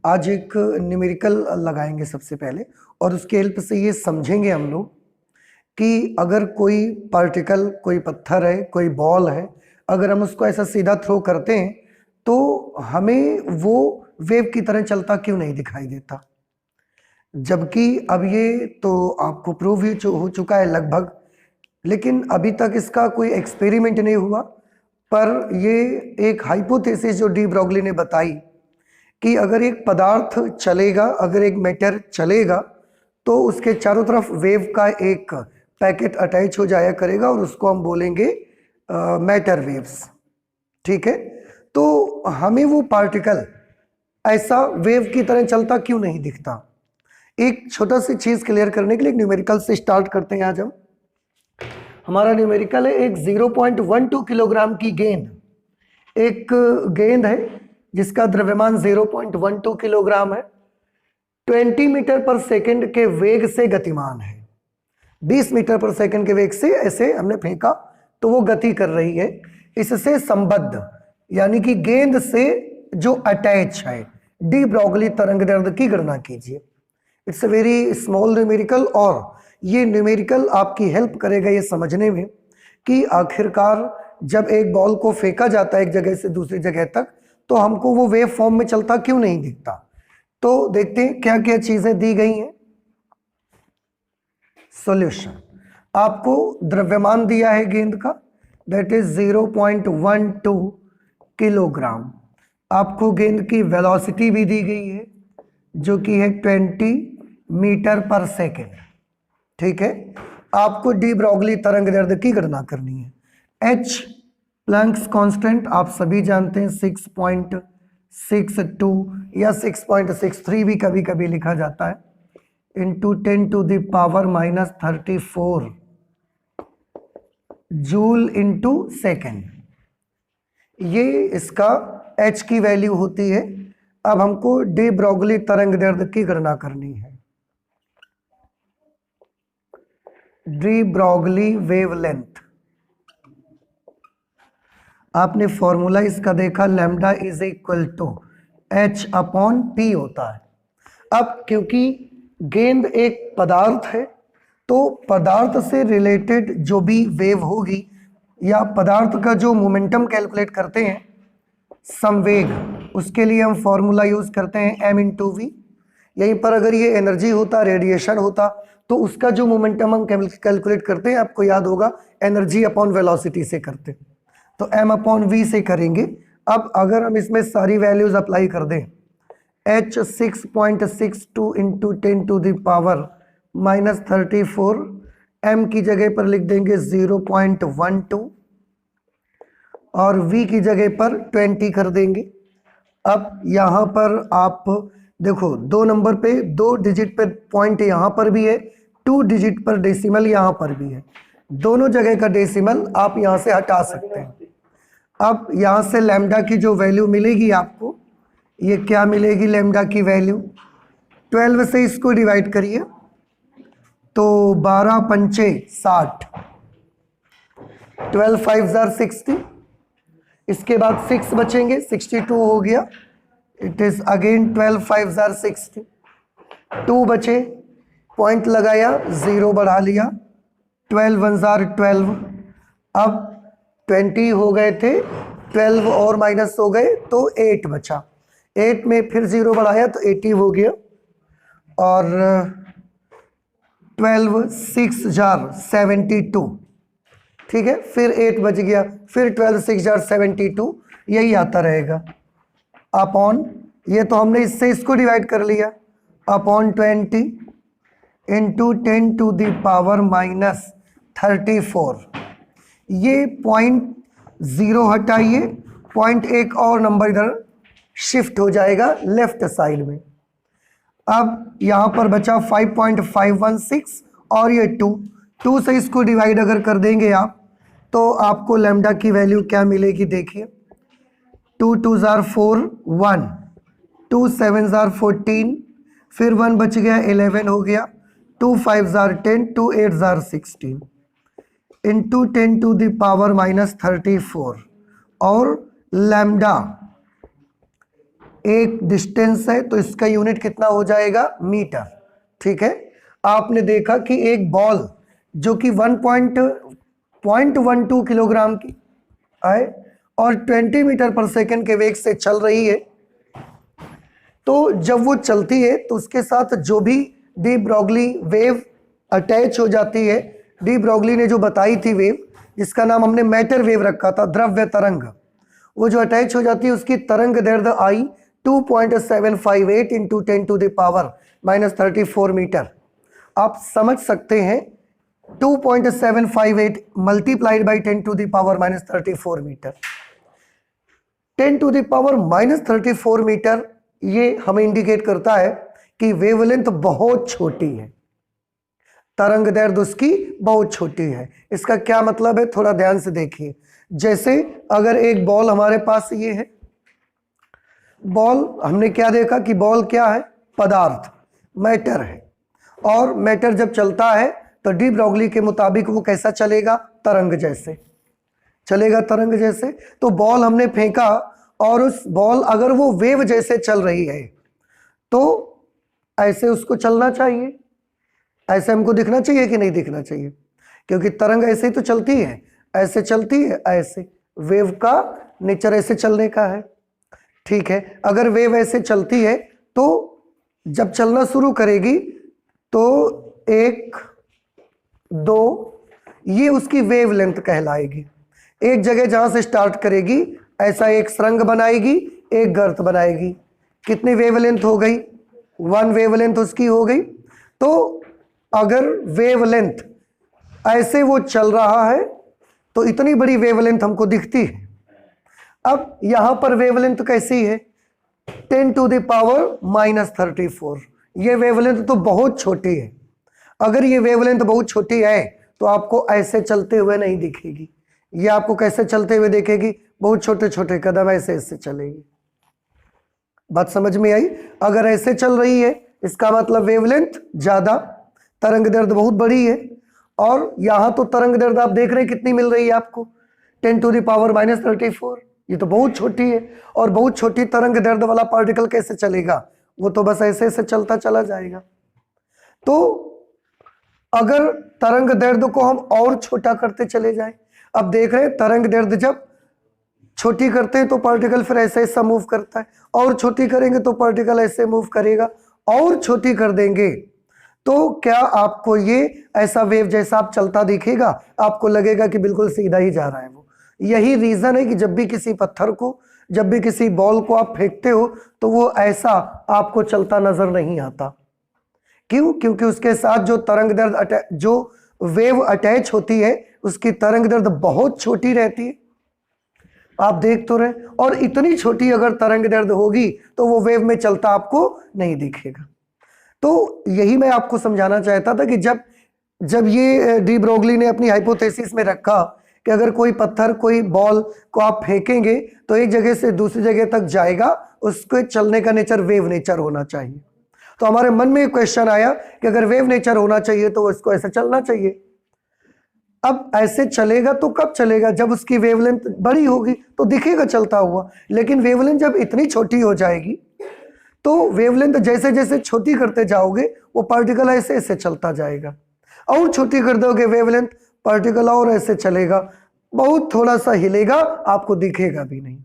आज एक न्यूमेरिकल लगाएंगे सबसे पहले, और उसके हेल्प से ये समझेंगे हम लोग कि अगर कोई पार्टिकल, कोई पत्थर है, कोई बॉल है, अगर हम उसको ऐसा सीधा थ्रो करते हैं तो हमें वो वेव की तरह चलता क्यों नहीं दिखाई देता। जबकि अब ये तो आपको प्रूव ही हो चुका है लगभग, लेकिन अभी तक इसका कोई एक्सपेरिमेंट नहीं हुआ। पर ये एक हाइपोथेसिस जो डी ब्रॉगली ने बताई कि अगर एक पदार्थ चलेगा, अगर एक मैटर चलेगा, तो उसके चारों तरफ वेव का एक पैकेट अटैच हो जाया करेगा और उसको हम बोलेंगे मैटर वेव्स। ठीक है, तो हमें वो पार्टिकल ऐसा वेव की तरह चलता क्यों नहीं दिखता। एक छोटा सी चीज क्लियर करने के लिए एक न्यूमेरिकल से स्टार्ट करते हैं। आज हम हमारा न्यूमेरिकल है एक 0.12 किलोग्राम की गेंद। एक गेंद है जिसका द्रव्यमान 0.12 किलोग्राम है, 20 मीटर पर सेकंड के वेग से गतिमान है। 20 मीटर पर सेकंड के वेग से ऐसे हमने फेंका तो वो गति कर रही है। इससे संबद्ध यानी कि गेंद से जो अटैच है डी ब्रॉगली तरंगदैर्ध्य की गणना कीजिए। It's a very small numerical, और ये न्यूमेरिकल आपकी हेल्प करेगा ये समझने में कि आखिरकार जब एक बॉल को फेंका जाता है एक जगह से दूसरी जगह तक, तो हमको वो वेव फॉर्म में चलता क्यों नहीं दिखता। तो देखते हैं क्या क्या चीजें दी गई हैं। सॉल्यूशन, आपको द्रव्यमान दिया है गेंद का, दैट इज 0.12 किलोग्राम। आपको गेंद की वेलोसिटी भी दी गई है जो कि है 20 मीटर पर सेकेंड। ठीक है, आपको डी ब्रॉगली तरंगदैर्ध्य की गणना करनी है। एच प्लैंक्स कांस्टेंट आप सभी जानते हैं 6.62 या 6.63 भी कभी कभी लिखा जाता है, इंटू 10⁻⁻34 जूल इंटू सेकेंड। ये इसका एच की वैल्यू होती है। अब हमको डी ब्रॉगली तरंगदैर्ध्य की गणना करनी है। डी ब्रॉगली वेवलेंथ, आपने फॉर्मूला इसका देखा, lambda is equal to h upon p होता है। अब क्योंकि गेंद एक पदार्थ है तो पदार्थ से रिलेटेड जो भी वेव होगी या पदार्थ का जो मोमेंटम कैलकुलेट करते हैं संवेग, उसके लिए हम फॉर्मूला यूज करते हैं m इंटू वी। यहीं पर अगर ये एनर्जी होता, रेडिएशन होता, तो उसका जो मोमेंटम हम कैलकुलेट करते हैं आपको याद होगा एनर्जी अपॉन वेलोसिटी से करते, तो m अपॉन वी से करेंगे। अब अगर हम इसमें सारी वैल्यूज अप्लाई कर दें, h 6.62 इंटू 10⁻⁻34, m की जगह पर लिख देंगे 0.12 और v की जगह पर 20 कर देंगे। अब यहाँ पर आप देखो, दो नंबर पे 2 डिजिट पे पॉइंट यहाँ पर भी है, 2 डिजिट पर डेसिमल यहाँ पर भी है, दोनों जगह का डेसिमल आप यहाँ से हटा सकते हैं। अब यहाँ से लैम्डा की जो वैल्यू मिलेगी आपको, ये क्या मिलेगी लैम्डा की वैल्यू, 12 से इसको डिवाइड करिए तो 12 पंचे 60, 12 5 60, इसके बाद 6 बचेंगे, 62 हो गया। इट इज अगेन 12 5 60, 2 बचे, पॉइंट लगाया, 0 बढ़ा लिया, 12 1 12। अब 20 हो गए थे, 12 और माइनस हो गए तो 8 बचा, 8 में फिर 0 बढ़ाया तो 80 हो गया, और 12 6 72। ठीक है, फिर 8 बच गया, फिर 12 6 72, यही आता रहेगा अपॉन, ये तो हमने इससे इसको डिवाइड कर लिया, अपॉन 20 इंटू 10⁻⁻34। ये पॉइंट 0 हटाइए, पॉइंट एक और नंबर इधर शिफ्ट हो जाएगा लेफ्ट साइड में। अब यहाँ पर बचा 5.516 और ये 2 से इसको डिवाइड अगर कर देंगे आप तो आपको लैम्डा की वैल्यू क्या मिलेगी, देखिए 2 2 4 1, 2 7 14, फिर 1 बच गया 11 हो गया, 2 5 10, 2 8 16 इंटू 10⁻⁻34, और लैम्डा एक डिस्टेंस है तो इसका यूनिट कितना हो जाएगा, मीटर। ठीक है, आपने देखा कि एक बॉल जो कि 1.12 किलोग्राम की है और 20 मीटर पर सेकंड के वेग से चल रही है, तो जब वो चलती है तो उसके साथ जो भी डी ब्रोगली वेव अटैच हो जाती है, डी ब्रोगली ने जो बताई थी वेव, जिसका नाम हमने मैटर वेव रखा था, द्रव्य तरंग, वो जो अटैच हो जाती है उसकी तरंग दैर्ध्य आई 2.758 इंटू 10⁻⁻34 मीटर। आप समझ सकते हैं 2.758 मल्टीप्लाइड बाई 10⁻⁻34 मीटर। 10⁻⁻34 मीटर ये हमें इंडिकेट करता है कि वेवलेंथ बहुत छोटी है, तरंग दैर्ध्य उसकी बहुत छोटी है। इसका क्या मतलब है, थोड़ा ध्यान से देखिए। जैसे अगर एक बॉल हमारे पास ये है, बॉल हमने क्या देखा कि बॉल क्या है, पदार्थ, मैटर है, और मैटर जब चलता है तो डी ब्रोगली के मुताबिक वो कैसा चलेगा, तरंग जैसे चलेगा, तरंग जैसे। तो बॉल हमने फेंका और उस बॉल अगर वो वेव जैसे चल रही है तो ऐसे उसको चलना चाहिए, ऐसे हमको दिखना चाहिए कि नहीं दिखना चाहिए, क्योंकि तरंग ऐसे ही तो चलती है, ऐसे चलती है, ऐसे वेव का नेचर ऐसे चलने का है। ठीक है, अगर वेव ऐसे चलती है तो जब चलना शुरू करेगी तो 1 2 ये उसकी वेव लेंथ कहलाएगी। एक जगह जहां से स्टार्ट करेगी ऐसा एक सुरंग बनाएगी, एक गर्त बनाएगी। कितनी वेवलेंथ हो गई, 1 वेवलेंथ उसकी हो गई। तो अगर वेवलेंथ ऐसे वो चल रहा है तो इतनी बड़ी वेवलेंथ हमको दिखती है। अब यहां पर वेवलेंथ कैसी है, 10⁻⁻34। ये वेवलेंथ तो बहुत छोटी है। अगर ये वेवलेंथ बहुत छोटी है तो आपको ऐसे चलते हुए नहीं दिखेगी, ये आपको कैसे चलते हुए देखेगी, बहुत छोटे छोटे कदम ऐसे ऐसे चलेगी। बात समझ में आई। अगर ऐसे चल रही है इसका मतलब वेवलेंथ ज्यादा, तरंग दैर्ध्य बहुत बड़ी है। और यहां तो तरंग दैर्ध्य आप देख रहे हैं कितनी मिल रही है आपको, 10⁻⁻34। ये तो बहुत छोटी है, और बहुत छोटी तरंग दैर्ध्य वाला पार्टिकल कैसे चलेगा, वो तो बस ऐसे ऐसे चलता चला जाएगा। तो अगर तरंग दैर्ध्य को हम और छोटा करते चले जाएं, अब देख रहे हैं तरंग दैर्ध्य जब छोटी करते हैं तो पार्टिकल फिर ऐसे ऐसा मूव करता है, और छोटी करेंगे तो पार्टिकल ऐसे मूव करेगा, और छोटी कर देंगे तो क्या आपको ये ऐसा वेव जैसा आप चलता दिखेगा, आपको लगेगा कि बिल्कुल सीधा ही जा रहा है वो। यही रीजन है कि जब भी किसी पत्थर को, जब भी किसी बॉल को आप फेंकते हो तो वो ऐसा आपको चलता नजर नहीं आता। क्यों, क्योंकि उसके साथ जो तरंग दैर्ध्य, जो वेव अटैच होती है, उसकी तरंग दैर्ध्य बहुत छोटी रहती है। आप देख तो रहे, और इतनी छोटी अगर तरंग दैर्ध्य होगी तो वो वेव में चलता आपको नहीं दिखेगा। तो यही मैं आपको समझाना चाहता था कि जब ये डी ब्रोगली ने अपनी हाइपोथेसिस में रखा कि अगर कोई पत्थर, कोई बॉल को आप फेंकेंगे तो एक जगह से दूसरी जगह तक जाएगा, उसके चलने का नेचर वेव नेचर होना चाहिए। तो हमारे मन में एक क्वेश्चन आया कि अगर वेव नेचर होना चाहिए तो इसको ऐसा चलना चाहिए। अब ऐसे चलेगा तो कब चलेगा, जब उसकी वेवलेंथ बड़ी होगी तो दिखेगा चलता हुआ। लेकिन वेवलेंथ जब इतनी छोटी हो जाएगी तो वेवलेंथ जैसे जैसे छोटी करते जाओगे वो पार्टिकल ऐसे ऐसे चलता जाएगा, और छोटी कर दोगे वेवलेंथ, पार्टिकल और ऐसे चलेगा, बहुत थोड़ा सा हिलेगा, आपको दिखेगा भी नहीं।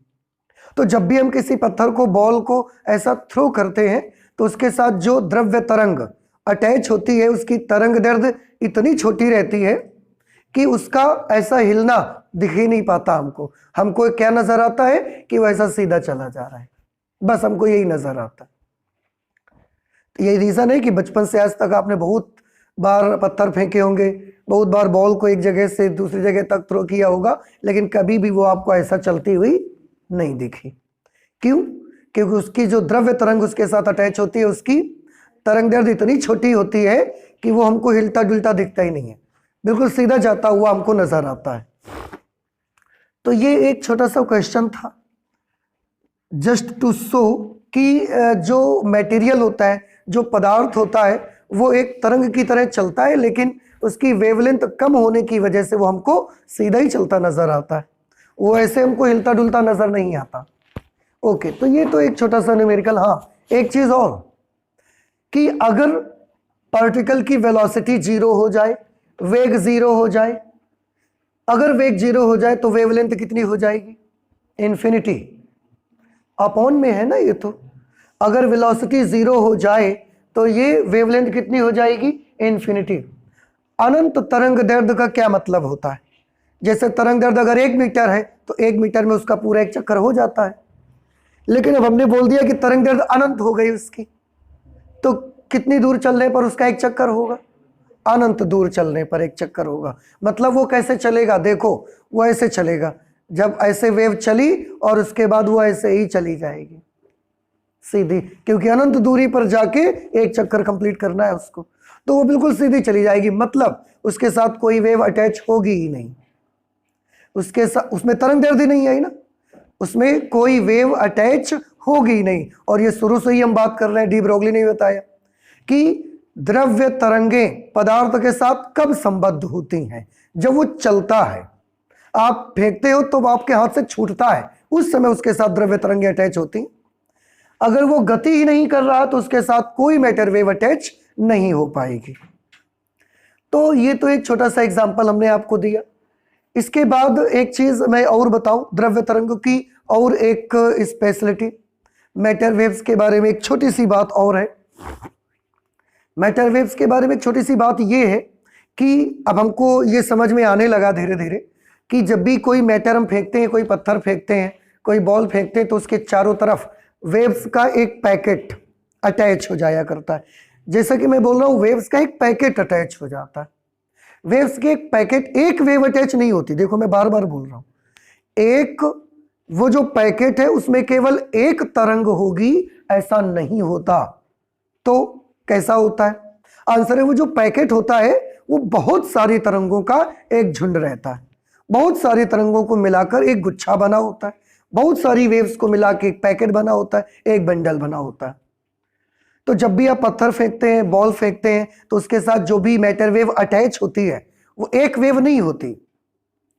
तो जब भी हम किसी पत्थर को, बॉल को ऐसा थ्रो करते हैं तो उसके साथ जो द्रव्य तरंग अटैच होती है, उसकी तरंग दैर्ध्य इतनी छोटी रहती है कि उसका ऐसा हिलना दिख ही नहीं पाता हमको। हमको क्या नजर आता है कि वो ऐसा सीधा चला जा रहा है, बस हमको यही नजर आता है। तो यही रीजन है कि बचपन से आज तक आपने बहुत बार पत्थर फेंके होंगे, बहुत बार बॉल को एक जगह से दूसरी जगह तक थ्रो किया होगा, लेकिन कभी भी वो आपको ऐसा चलती हुई नहीं दिखी। क्यों, क्योंकि उसकी जो द्रव्य तरंग उसके साथ अटैच होती है, उसकी तरंग दैर्ध्य इतनी छोटी होती है कि वो हमको हिलता डुलता दिखता ही नहीं है, बिल्कुल सीधा जाता हुआ हमको नजर आता है। तो ये एक छोटा सा क्वेश्चन था, जस्ट टू शो कि जो मटेरियल होता है, जो पदार्थ होता है, वो एक तरंग की तरह चलता है, लेकिन उसकी वेवलेंथ कम होने की वजह से वो हमको सीधा ही चलता नजर आता है, वो ऐसे हमको हिलता डुलता नजर नहीं आता। ओके, तो ये तो एक छोटा सा न्यूमेरिकल। हाँ, एक चीज और कि अगर पार्टिकल की वेलोसिटी 0 हो जाए, वेग 0 हो जाए, अगर वेग 0 हो जाए तो वेवलेंथ कितनी हो जाएगी? इन्फिनिटी। अपॉन में है ना ये तो। अगर वेलोसिटी 0 हो जाए तो ये वेवलेंथ कितनी हो जाएगी? इन्फिनिटी। अनंत तरंग दैर्ध्य का क्या मतलब होता है? जैसे तरंग दैर्ध्य अगर 1 मीटर है तो 1 मीटर में उसका पूरा एक चक्कर हो जाता है, लेकिन अब हमने बोल दिया कि तरंग दैर्ध्य अनंत हो गई उसकी, तो कितनी दूर चलने पर उसका एक चक्कर होगा? अनंत दूर चलने पर एक चक्कर होगा। मतलब वो कैसे चलेगा? देखो, वो ऐसे चलेगा, जब ऐसे वेव चली और उसके बाद वो ऐसे ही चली जाएगी सीधी, क्योंकि अनंत दूरी पर जाके एक चक्कर कंप्लीट करना है उसको, तो वो बिल्कुल सीधी चली जाएगी। मतलब उसके साथ कोई वेव अटैच होगी ही नहीं, उसके साथ, उसमें तरंग दैर्ध्य नहीं आई ना, उसमें कोई वेव अटैच होगी नहीं। और ये शुरू से ही हम बात कर रहे हैं, डी ब्रोगली ने बताया कि द्रव्य तरंगें पदार्थ के साथ कब संबद्ध होती हैं? जब वो चलता है, आप फेंकते हो तो आपके हाथ से छूटता है, उस समय उसके साथ द्रव्य तरंगें अटैच होती हैं। अगर वो गति ही नहीं कर रहा तो उसके साथ कोई मैटर वेव अटैच नहीं हो पाएगी। तो ये तो एक छोटा सा एग्जांपल हमने आपको दिया। इसके बाद एक चीज मैं और बताऊं द्रव्य तरंगों की, और एक स्पेशलिटी मैटर वेव्स के बारे में एक छोटी सी बात और है। मैटर वेव्स के बारे में एक छोटी सी बात ये है कि अब हमको ये समझ में आने लगा धीरे धीरे कि जब भी कोई मैटर हम फेंकते हैं, कोई पत्थर फेंकते हैं, कोई बॉल फेंकते हैं, तो उसके चारों तरफ वेव्स का एक पैकेट अटैच हो जाया करता है। जैसा कि मैं बोल रहा हूं, वेव्स का एक पैकेट अटैच हो जाता है। वेव्स के एक पैकेट, एक वेव अटैच नहीं होती। देखो, मैं बार बार बोल रहा हूं, एक वो जो पैकेट है उसमें केवल एक तरंग होगी, ऐसा नहीं होता। तो कैसा होता है? आंसर है, वो जो पैकेट होता है वो बहुत सारी तरंगों का एक झुंड रहता है। बहुत सारी तरंगों को मिलाकर एक गुच्छा बना होता है, बहुत सारी वेव्स को मिलाकर एक पैकेट बना होता है, एक बंडल बना होता है। तो जब भी आप पत्थर फेंकते हैं, बॉल फेंकते हैं, तो उसके साथ जो भी मैटर वेव अटैच होती है वो एक वेव नहीं होती,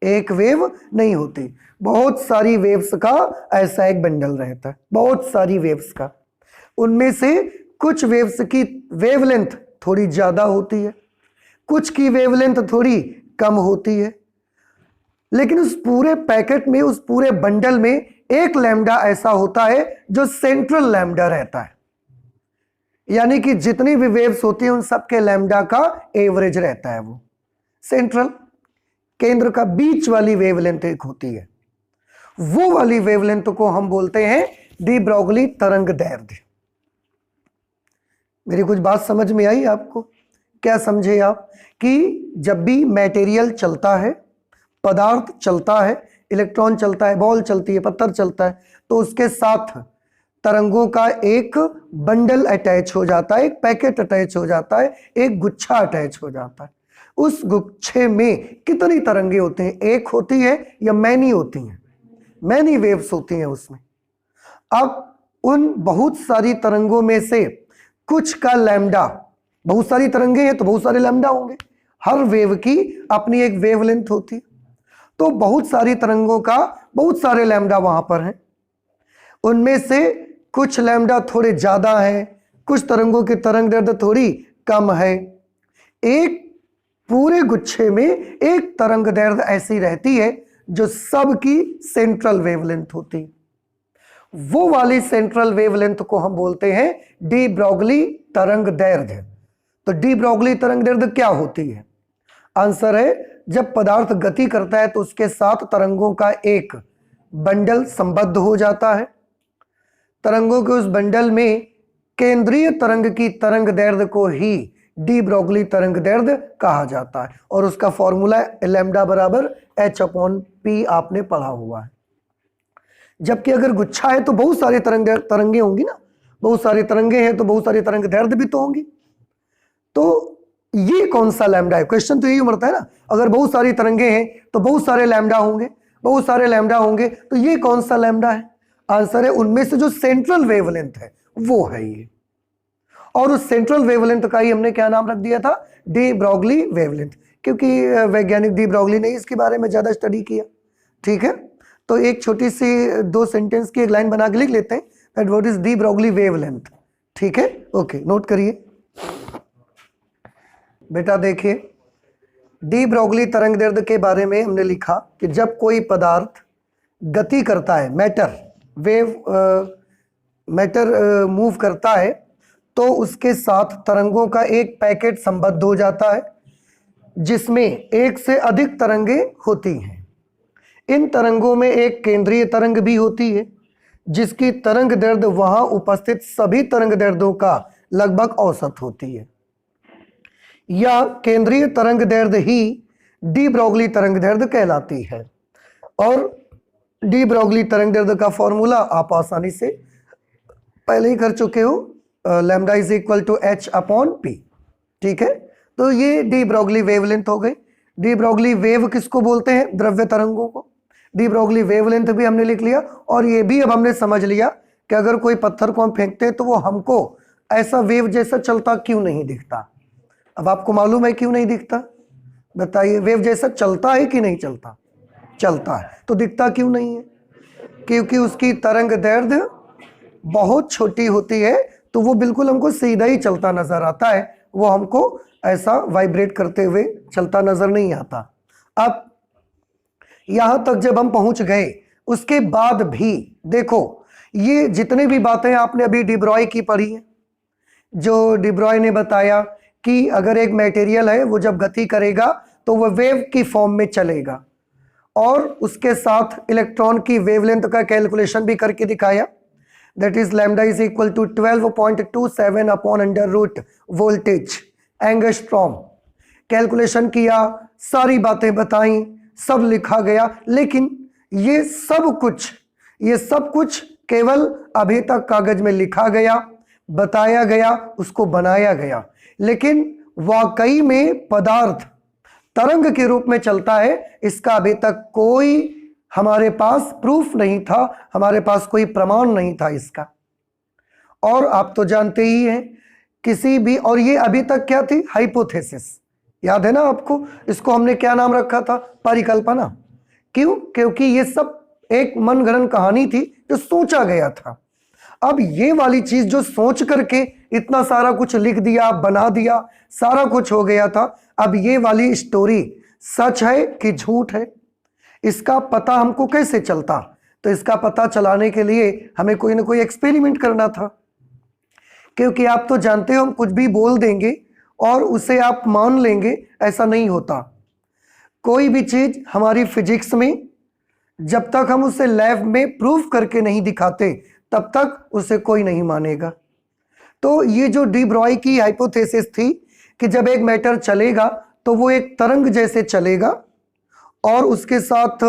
एक वेव नहीं होती, बहुत सारी वेव्स का ऐसा एक बंडल रहता है, बहुत सारी वेव्स का। उनमें से कुछ वेव्स की वेवलेंथ थोड़ी ज्यादा होती है, कुछ की वेवलेंथ थोड़ी कम होती है, लेकिन उस पूरे पैकेट में, उस पूरे बंडल में एक लैम्डा ऐसा होता है जो सेंट्रल लैम्डा रहता है। यानी कि जितनी भी वेव्स होती हैं उन सबके लैम्डा का एवरेज रहता है। वो सेंट्रल, केंद्र का बीच वाली वेवलेंथ एक होती है, वो वाली वेवलेंथ को हम बोलते हैं डी ब्रोगली तरंग दैर्ध्य। मेरी कुछ बात समझ में आई आपको? क्या समझे आप कि जब भी मटेरियल चलता है, पदार्थ चलता है, इलेक्ट्रॉन चलता है, बॉल चलती है, पत्थर चलता है, तो उसके साथ तरंगों का एक बंडल अटैच हो जाता है, एक पैकेट अटैच हो जाता है, एक गुच्छा अटैच हो जाता है। उस गुच्छे में कितनी तरंगे होती हैं? एक होती है या मैनी होती हैं? मैनी वेव्स होती हैं उसमें। अब उन बहुत सारी तरंगों में से कुछ का लैम्डा, बहुत सारी तरंगे हैं तो बहुत सारे लैम्डा होंगे, हर वेव की अपनी एक वेवलेंथ होती, तो बहुत सारी तरंगों का बहुत सारे लैम्डा वहां पर हैं। उनमें से कुछ लैम्डा थोड़े ज्यादा हैं, कुछ तरंगों की तरंग दैर्ध्य थोड़ी कम है। एक पूरे गुच्छे में एक तरंग दैर्ध्य ऐसी रहती है जो सबकी सेंट्रल वेवलेंथ होती, वो वाली सेंट्रल वेवलेंथ को हम बोलते हैं डी ब्रोगली तरंग दैर्ध्य। तो डी ब्रोगली तरंग दैर्ध्य क्या होती है? आंसर है, जब पदार्थ गति करता है तो उसके साथ तरंगों का एक बंडल संबद्ध हो जाता है। तरंगों के उस बंडल में केंद्रीय तरंग की तरंग दैर्ध्य को ही डी ब्रोगली तरंग दैर्ध्य कहा जाता है, और उसका फॉर्मूला लैम्डा बराबर h/p आपने पढ़ा हुआ है। जबकि अगर गुच्छा है तो बहुत सारी तरंगे होंगी ना, बहुत सारी तरंगे हैं तो बहुत सारी तरंग दैर्ध्य भी तो होंगी। तो ये कौन सा लैम्डा है? क्वेश्चन तो यही उमड़ता है ना, अगर बहुत सारी तरंगे हैं तो बहुत सारे लैम्डा होंगे, बहुत सारे लैम्डा होंगे, तो ये कौन सा लैम्डा है? आंसर है, उनमें से जो सेंट्रल वेवलेंथ है वो है ये, और उस सेंट्रल वेवलेंथ का ही हमने क्या नाम रख दिया था? डी ब्रोगली वेवलेंथ, क्योंकि वैज्ञानिक डी ब्रोगली ने इसके बारे में ज्यादा स्टडी किया। ठीक है, तो एक छोटी सी 2 सेंटेंस की एक लाइन बना के लिख लेते हैं that what is de Broglie wavelength. ठीक है, ओके, नोट करिए बेटा। देखिए, डी ब्रोगली तरंग दैर्ध्य के बारे में हमने लिखा कि जब कोई पदार्थ गति करता है, मैटर मूव करता है, तो उसके साथ तरंगों का एक पैकेट संबद्ध हो जाता है जिसमें एक से अधिक तरंगें होती हैं। इन तरंगों में एक केंद्रीय तरंग भी होती है जिसकी तरंग दैर्ध्य वहां उपस्थित सभी तरंग दैर्ध्यों का लगभग औसत होती है। यह केंद्रीय तरंग दैर्ध्य ही डी ब्रोगली तरंग दैर्ध्य कहलाती है। और डी ब्रोगली तरंग दैर्ध्य का फॉर्मूला आप आसानी से पहले ही कर चुके हो, lambda is equal to h upon p. ठीक है, तो ये डी ब्रोगली वेवलेंथ हो गई। डी ब्रोगली वेव किसको बोलते हैं? द्रव्य तरंगों को। डी ब्रोगली वेवलेंथ भी हमने लिख लिया। और ये भी अब हमने समझ लिया कि अगर कोई पत्थर को हम फेंकते हैं तो वो हमको ऐसा वेव जैसा चलता क्यों नहीं दिखता। अब आपको मालूम है क्यों नहीं दिखता? बताइए, वेव जैसा चलता है कि नहीं चलता? चलता है। तो दिखता क्यों नहीं है? क्योंकि उसकी तरंग दैर्ध्य बहुत छोटी होती है, तो वो बिल्कुल हमको सीधा ही चलता नजर आता है, वो हमको ऐसा वाइब्रेट करते हुए चलता नजर नहीं आता। अब यहां तक जब हम पहुंच गए, उसके बाद भी देखो, ये जितने भी बातें आपने अभी डी ब्रॉय की पढ़ी है, जो डी ब्रॉय ने बताया कि अगर एक मटेरियल है वो जब गति करेगा तो वह वेव की फॉर्म में चलेगा, और उसके साथ इलेक्ट्रॉन की वेवलेंथ का कैलकुलेशन भी करके दिखाया, that is lambda is equal to 12.27 upon under root voltage angstrom. Calculation किया, सारी बातें बताई, सब लिखा गया। लेकिन ये सब कुछ केवल अभी तक कागज में लिखा गया, बताया गया, उसको बनाया गया। लेकिन वाकई में पदार्थ तरंग के रूप में चलता है, इसका अभी तक कोई हमारे पास प्रूफ नहीं था, हमारे पास कोई प्रमाण नहीं था इसका। और आप तो जानते ही हैं किसी भी, और ये अभी तक क्या थी? हाइपोथेसिस। याद है ना आपको? इसको हमने क्या नाम रखा था? परिकल्पना। क्यों? क्योंकि ये सब एक मनगढ़ंत कहानी थी जो सोचा गया था। अब ये वाली चीज जो सोच करके इतना सारा कुछ लिख दिया, बना दिया, सारा कुछ हो गया था, अब ये वाली स्टोरी सच है कि झूठ है, इसका पता हमको कैसे चलता? तो इसका पता चलाने के लिए हमें कोई ना कोई एक्सपेरिमेंट करना था। क्योंकि आप तो जानते हो, हम कुछ भी बोल देंगे और उसे आप मान लेंगे, ऐसा नहीं होता। कोई भी चीज हमारी फिजिक्स में जब तक हम उसे लैब में प्रूफ करके नहीं दिखाते, तब तक उसे कोई नहीं मानेगा। तो ये जो डी ब्रॉय की हाइपोथेसिस थी कि जब एक मैटर चलेगा तो वो एक तरंग जैसे चलेगा, और उसके साथ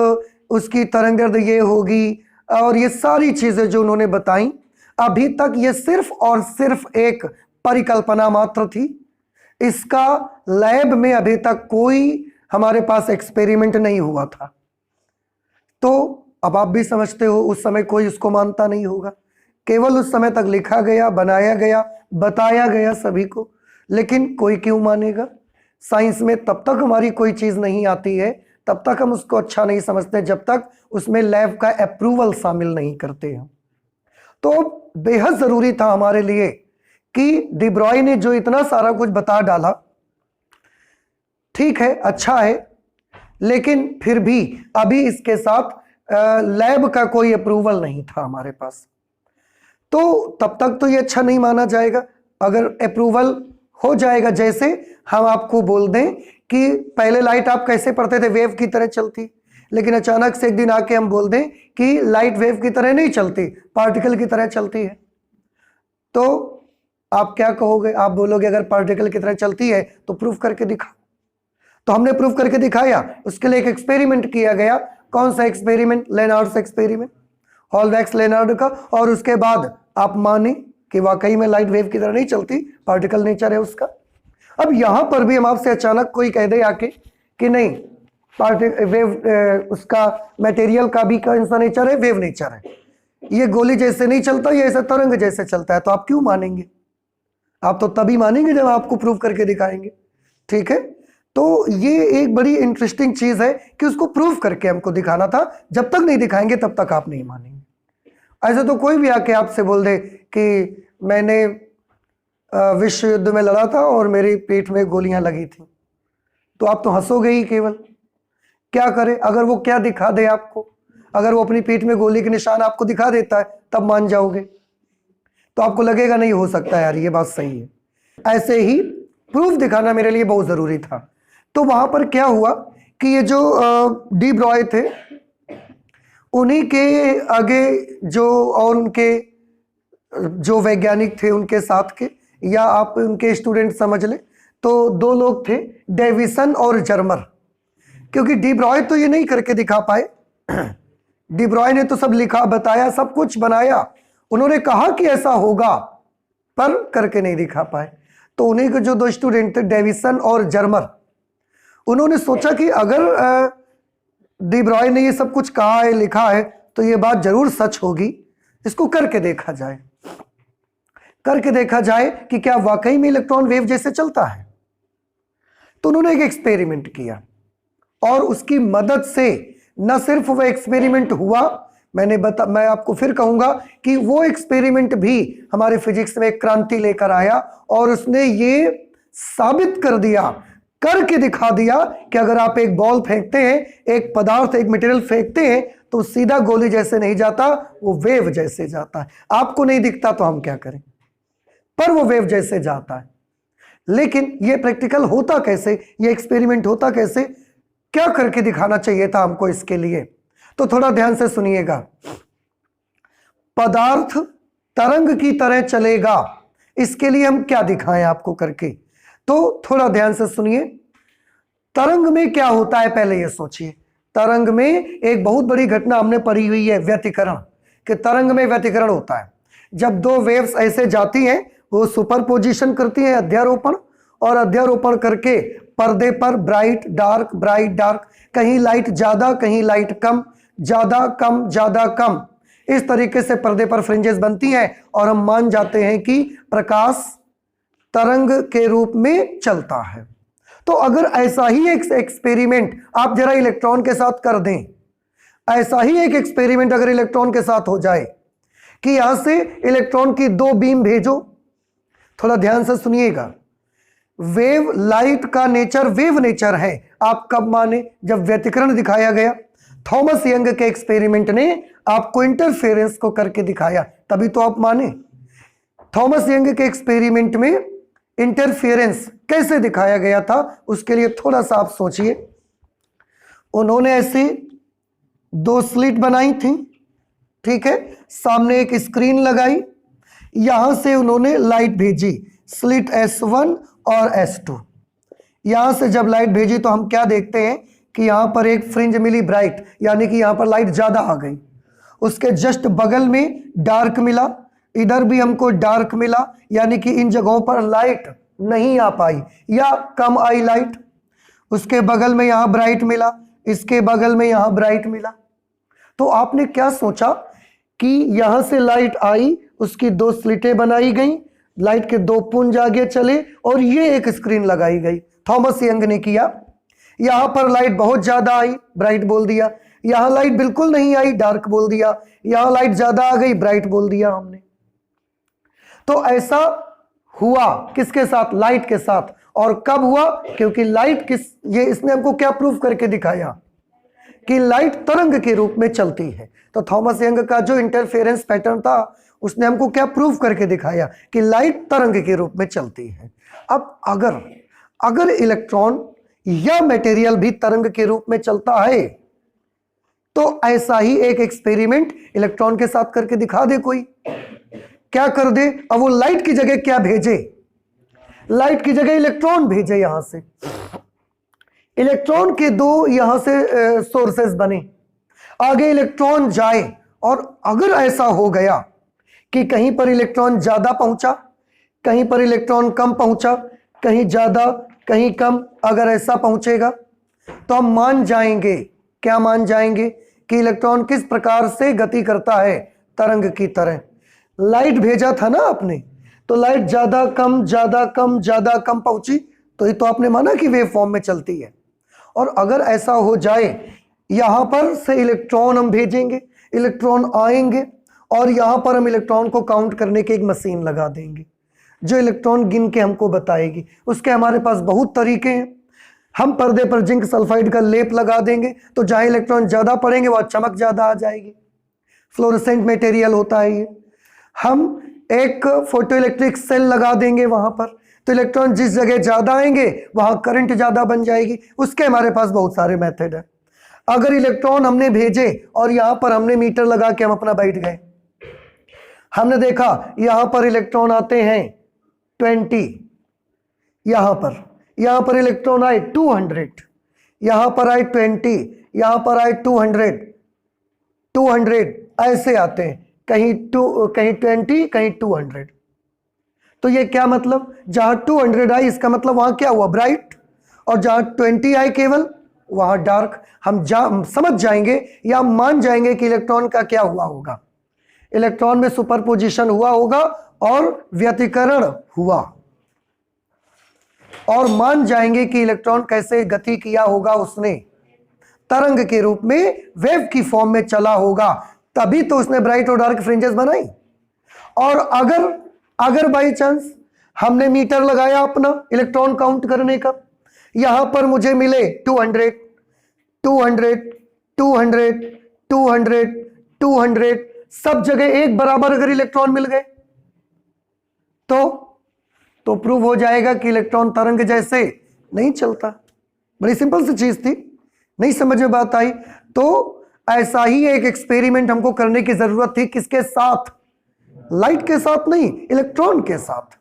उसकी तरंग दैर्ध्य ये होगी, और ये सारी चीजें जो उन्होंने बताई, अभी तक ये सिर्फ और सिर्फ एक परिकल्पना मात्र थी। इसका लैब में अभी तक कोई हमारे पास एक्सपेरिमेंट नहीं हुआ था। तो अब आप भी समझते हो, उस समय कोई इसको मानता नहीं होगा। केवल उस समय तक लिखा गया, बनाया गया, बताया गया सभी को, लेकिन कोई क्यों मानेगा? साइंस में तब तक हमारी कोई चीज नहीं आती है, तब तक हम उसको अच्छा नहीं समझते जब तक उसमें लैब का अप्रूवल शामिल नहीं करते हैं। तो बेहद जरूरी था हमारे लिए कि डी ब्रॉय ने जो इतना सारा कुछ बता डाला, ठीक है, अच्छा है, लेकिन फिर भी अभी इसके साथ लैब का कोई अप्रूवल नहीं था हमारे पास। तो तब तक तो ये अच्छा नहीं माना जाएगा। अगर अप्रूवल हो जाएगा, जैसे हम आपको बोल दें कि पहले लाइट आप कैसे पढ़ते थे? वेव की तरह चलती, लेकिन अचानक से एक दिन आके हम बोल दें कि लाइट वेव की तरह नहीं चलती, पार्टिकल की तरह चलती है, तो आप क्या कहोगे? आप बोलोगे अगर पार्टिकल की तरह चलती है तो प्रूफ करके दिखा। तो हमने प्रूफ करके दिखाया, उसके लिए एक एक्सपेरिमेंट किया गया। कौन सा एक्सपेरिमेंट? लेनार्ड्स एक्सपेरिमेंट, हॉलबैक्स लेनार्ड का। और उसके बाद आप माने कि वाकई में लाइट वेव की तरह नहीं चलती, पार्टिकल नेचर है उसका। अब यहां पर भी हम आपसे अचानक कोई कह दे आके कि नहीं, वेव उसका मटेरियल का भी कौन सा नेचर है? वेव नेचर है। ये गोली जैसे नहीं चलता, ये ऐसा तरंग जैसे चलता है, तो आप क्यों मानेंगे? आप तो तभी मानेंगे जब आपको प्रूफ करके दिखाएंगे। ठीक है, तो ये एक बड़ी इंटरेस्टिंग चीज है कि उसको प्रूव करके हमको दिखाना था। जब तक नहीं दिखाएंगे तब तक आप नहीं मानेंगे। ऐसे तो कोई भी आके आपसे बोल दे कि मैंने विश्व युद्ध में लड़ा था और मेरी पेट में गोलियां लगी थी, तो आप तो हंसोगे ही केवल। क्या करे, अगर वो क्या दिखा दे आपको, अगर वो अपनी पेट में गोली के निशान आपको दिखा देता है तब मान जाओगे, तो आपको लगेगा नहीं हो सकता यार ये बात सही है। ऐसे ही प्रूफ दिखाना मेरे लिए बहुत जरूरी था। तो वहां पर क्या हुआ कि ये जो डी ब्रॉय थे, उन्हीं के आगे जो और उनके जो वैज्ञानिक थे उनके साथ के, या आप उनके स्टूडेंट समझ ले, तो दो लोग थे, डेविसन और जर्मर। क्योंकि डी ब्रॉय तो ये नहीं करके दिखा पाए, डी ब्रॉय ने तो सब लिखा बताया, सब कुछ बनाया, उन्होंने कहा कि ऐसा होगा, पर करके नहीं दिखा पाए। तो उन्हीं के जो दो स्टूडेंट थे, डेविसन और जर्मर, उन्होंने सोचा कि अगर डी ब्रॉय ने ये सब कुछ कहा है, लिखा है, तो ये बात जरूर सच होगी, इसको करके देखा जाए। करके देखा जाए कि क्या वाकई में इलेक्ट्रॉन वेव जैसे चलता है। तो उन्होंने एक एक्सपेरिमेंट किया और उसकी मदद से न सिर्फ वह एक्सपेरिमेंट हुआ, मैं आपको फिर कहूंगा कि वो एक्सपेरिमेंट भी हमारे फिजिक्स में एक क्रांति लेकर आया और उसने ये साबित कर दिया, करके दिखा दिया कि अगर आप एक बॉल फेंकते हैं, एक पदार्थ, एक मटेरियल फेंकते हैं, तो सीधा गोली जैसे नहीं जाता, वो वेव जैसे जाता है। आपको नहीं दिखता तो हम क्या करें, पर वो वेव जैसे जाता है। लेकिन ये प्रैक्टिकल होता कैसे, ये एक्सपेरिमेंट होता कैसे, क्या करके दिखाना चाहिए था हमको इसके लिए, तो थोड़ा ध्यान से सुनिएगा। पदार्थ तरंग की तरह चलेगा, इसके लिए हम क्या दिखाएं आपको करके, तो थोड़ा ध्यान से सुनिए। तरंग में क्या होता है पहले ये सोचिए। तरंग में एक बहुत बड़ी घटना हमने पढ़ी हुई है, व्यतिकरण, कि तरंग में व्यतिकरण होता है। जब दो वेव्स ऐसे जाती हैं, वो सुपरपोजिशन करती हैं, अध्यारोपण, और अध्यारोपण करके पर्दे पर ब्राइट डार्क, ब्राइट डार्क, कहीं लाइट ज्यादा कहीं लाइट कम, ज्यादा कम ज्यादा कम, इस तरीके से पर्दे पर फ्रिंजेस बनती हैं और हम मान जाते हैं कि प्रकाश तरंग के रूप में चलता है। तो अगर ऐसा ही एक एक्सपेरिमेंट आप जरा इलेक्ट्रॉन के साथ कर दें, ऐसा ही एक एक्सपेरिमेंट अगर इलेक्ट्रॉन के साथ हो जाए कि यहां से इलेक्ट्रॉन की दो बीम भेजो, थोड़ा ध्यान से सुनिएगा। वेव, लाइट का नेचर वेव नेचर है। आप कब माने, जब व्यतिकरण दिखाया गया। थॉमस यंग के एक्सपेरिमेंट ने आपको इंटरफेरेंस को करके दिखाया, तभी तो आप माने। थॉमस यंग के एक्सपेरिमेंट में इंटरफेरेंस कैसे दिखाया गया था, उसके लिए थोड़ा सा आप सोचिए। उन्होंने ऐसे दो स्लिट बनाई थी, ठीक है, सामने एक स्क्रीन लगाई, यहां से उन्होंने लाइट भेजी, स्लिट S1 और S2। यहां से जब लाइट भेजी तो हम क्या देखते हैं कि यहां पर एक फ्रिंज मिली ब्राइट, यानी कि यहां पर लाइट ज्यादा आ गई। उसके जस्ट बगल में डार्क मिला, इधर भी हमको डार्क मिला, यानी कि इन जगहों पर लाइट नहीं आ पाई या कम आई लाइट। उसके बगल में यहां ब्राइट मिला, इसके बगल में यहां ब्राइट मिला। तो आपने क्या सोचा कि यहां से लाइट आई, उसकी दो स्लिटें बनाई गई, लाइट के दो पुंज आगे चले और ये एक स्क्रीन लगाई गई। थॉमस यंग ने किया। यहां पर लाइट बहुत ज्यादा आई, ब्राइट बोल दिया। यहां लाइट बिल्कुल नहीं आई, डार्क बोल दिया। यहां लाइट ज्यादा आ गई, ब्राइट बोल दिया हमने। तो ऐसा हुआ किसके साथ, लाइट के साथ। और कब हुआ, क्योंकि लाइट ये इसने हमको क्या प्रूफ करके दिखाया कि लाइट तरंग के रूप में चलती है। तो थॉमस यंग का जो इंटरफेरेंस पैटर्न था, उसने हमको क्या प्रूफ करके दिखाया कि लाइट तरंग के रूप में चलती है। अब अगर इलेक्ट्रॉन या मटेरियल भी तरंग के रूप में चलता है, तो ऐसा ही एक एक्सपेरिमेंट इलेक्ट्रॉन के साथ करके दिखा दे कोई। क्या कर दे, अब वो लाइट की जगह क्या भेजे, लाइट की जगह इलेक्ट्रॉन भेजे। यहां से इलेक्ट्रॉन के दो यहां से सोर्सेस बने, आगे इलेक्ट्रॉन जाए। और अगर ऐसा हो गया कि कहीं पर इलेक्ट्रॉन ज्यादा पहुंचा, कहीं पर इलेक्ट्रॉन कम पहुंचा, कहीं ज्यादा कहीं कम, अगर ऐसा पहुंचेगा तो हम मान जाएंगे, क्या मान जाएंगे, कि इलेक्ट्रॉन किस प्रकार से गति करता है, तरंग की तरह। लाइट भेजा था ना आपने, तो लाइट ज्यादा कम ज्यादा कम ज्यादा कम पहुंची, तो ये तो आपने माना कि वेव फॉर्म में चलती है। और अगर ऐसा हो जाए, यहां पर से इलेक्ट्रॉन हम भेजेंगे, इलेक्ट्रॉन आएंगे और यहां पर हम इलेक्ट्रॉन को काउंट करने की एक मशीन लगा देंगे जो इलेक्ट्रॉन गिन के हमको बताएगी। उसके हमारे पास बहुत तरीके हैं। हम पर्दे पर जिंक सल्फाइड का लेप लगा देंगे तो जहां इलेक्ट्रॉन ज्यादा पड़ेंगे वहां चमक ज्यादा आ जाएगी। फ्लोरोसेंट मटेरियल होता है ये। हम एक फोटो इलेक्ट्रिक सेल लगा देंगे वहां पर, तो इलेक्ट्रॉन जिस जगह ज्यादा आएंगे वहां करंट ज्यादा बन जाएगी। उसके हमारे पास बहुत सारे मेथड है। अगर इलेक्ट्रॉन हमने भेजे और यहां पर हमने मीटर लगा के हम अपना बैठ गए, हमने देखा यहां पर इलेक्ट्रॉन आते हैं 20, यहां पर इलेक्ट्रॉन आए 200, यहां पर आए 20, यहां पर आए 200 ऐसे आते हैं, कहीं 20 कहीं 200। तो ये क्या मतलब, जहां 200 आई इसका मतलब वहां क्या हुआ, ब्राइट, और जहां 20 आए केवल वहां डार्क। हम समझ जाएंगे या मान जाएंगे कि इलेक्ट्रॉन का क्या हुआ होगा, इलेक्ट्रॉन में सुपरपोजिशन हुआ होगा और व्यतिकरण हुआ, और मान जाएंगे कि इलेक्ट्रॉन कैसे गति किया होगा, उसने तरंग के रूप में वेव की फॉर्म में चला होगा, तभी तो उसने ब्राइट और डार्क फ्रिंजेस बनाई। और अगर बाई चांस हमने मीटर लगाया अपना इलेक्ट्रॉन काउंट करने का, यहां पर मुझे मिले 200 200 200 200 200, सब जगह एक बराबर अगर इलेक्ट्रॉन मिल गए तो प्रूव हो जाएगा कि इलेक्ट्रॉन तरंग जैसे नहीं चलता। बड़ी सिंपल सी चीज थी, नहीं समझ में बात आई। तो ऐसा ही एक एक्सपेरिमेंट हमको करने की जरूरत थी, किसके साथ, लाइट के साथ नहीं, इलेक्ट्रॉन के साथ।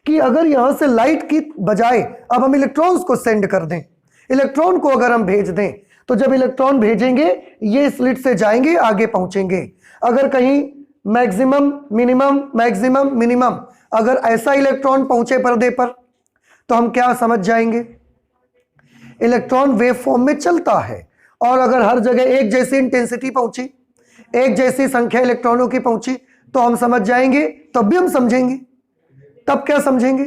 कि अगर यहां से लाइट की बजाय अब हम इलेक्ट्रॉन्स को सेंड कर दें, इलेक्ट्रॉन को अगर हम भेज दें, तो जब इलेक्ट्रॉन भेजेंगे ये स्लिट से जाएंगे, आगे पहुंचेंगे। अगर कहीं मैक्सिमम मिनिमम अगर ऐसा इलेक्ट्रॉन पहुंचे पर्दे पर, तो हम क्या समझ जाएंगे, इलेक्ट्रॉन वेव फॉर्म में चलता है। और अगर हर जगह एक जैसी इंटेंसिटी पहुंची, एक जैसी संख्या इलेक्ट्रॉनों की पहुंची, तो हम समझ जाएंगे, तब भी हम समझेंगे। तब क्या समझेंगे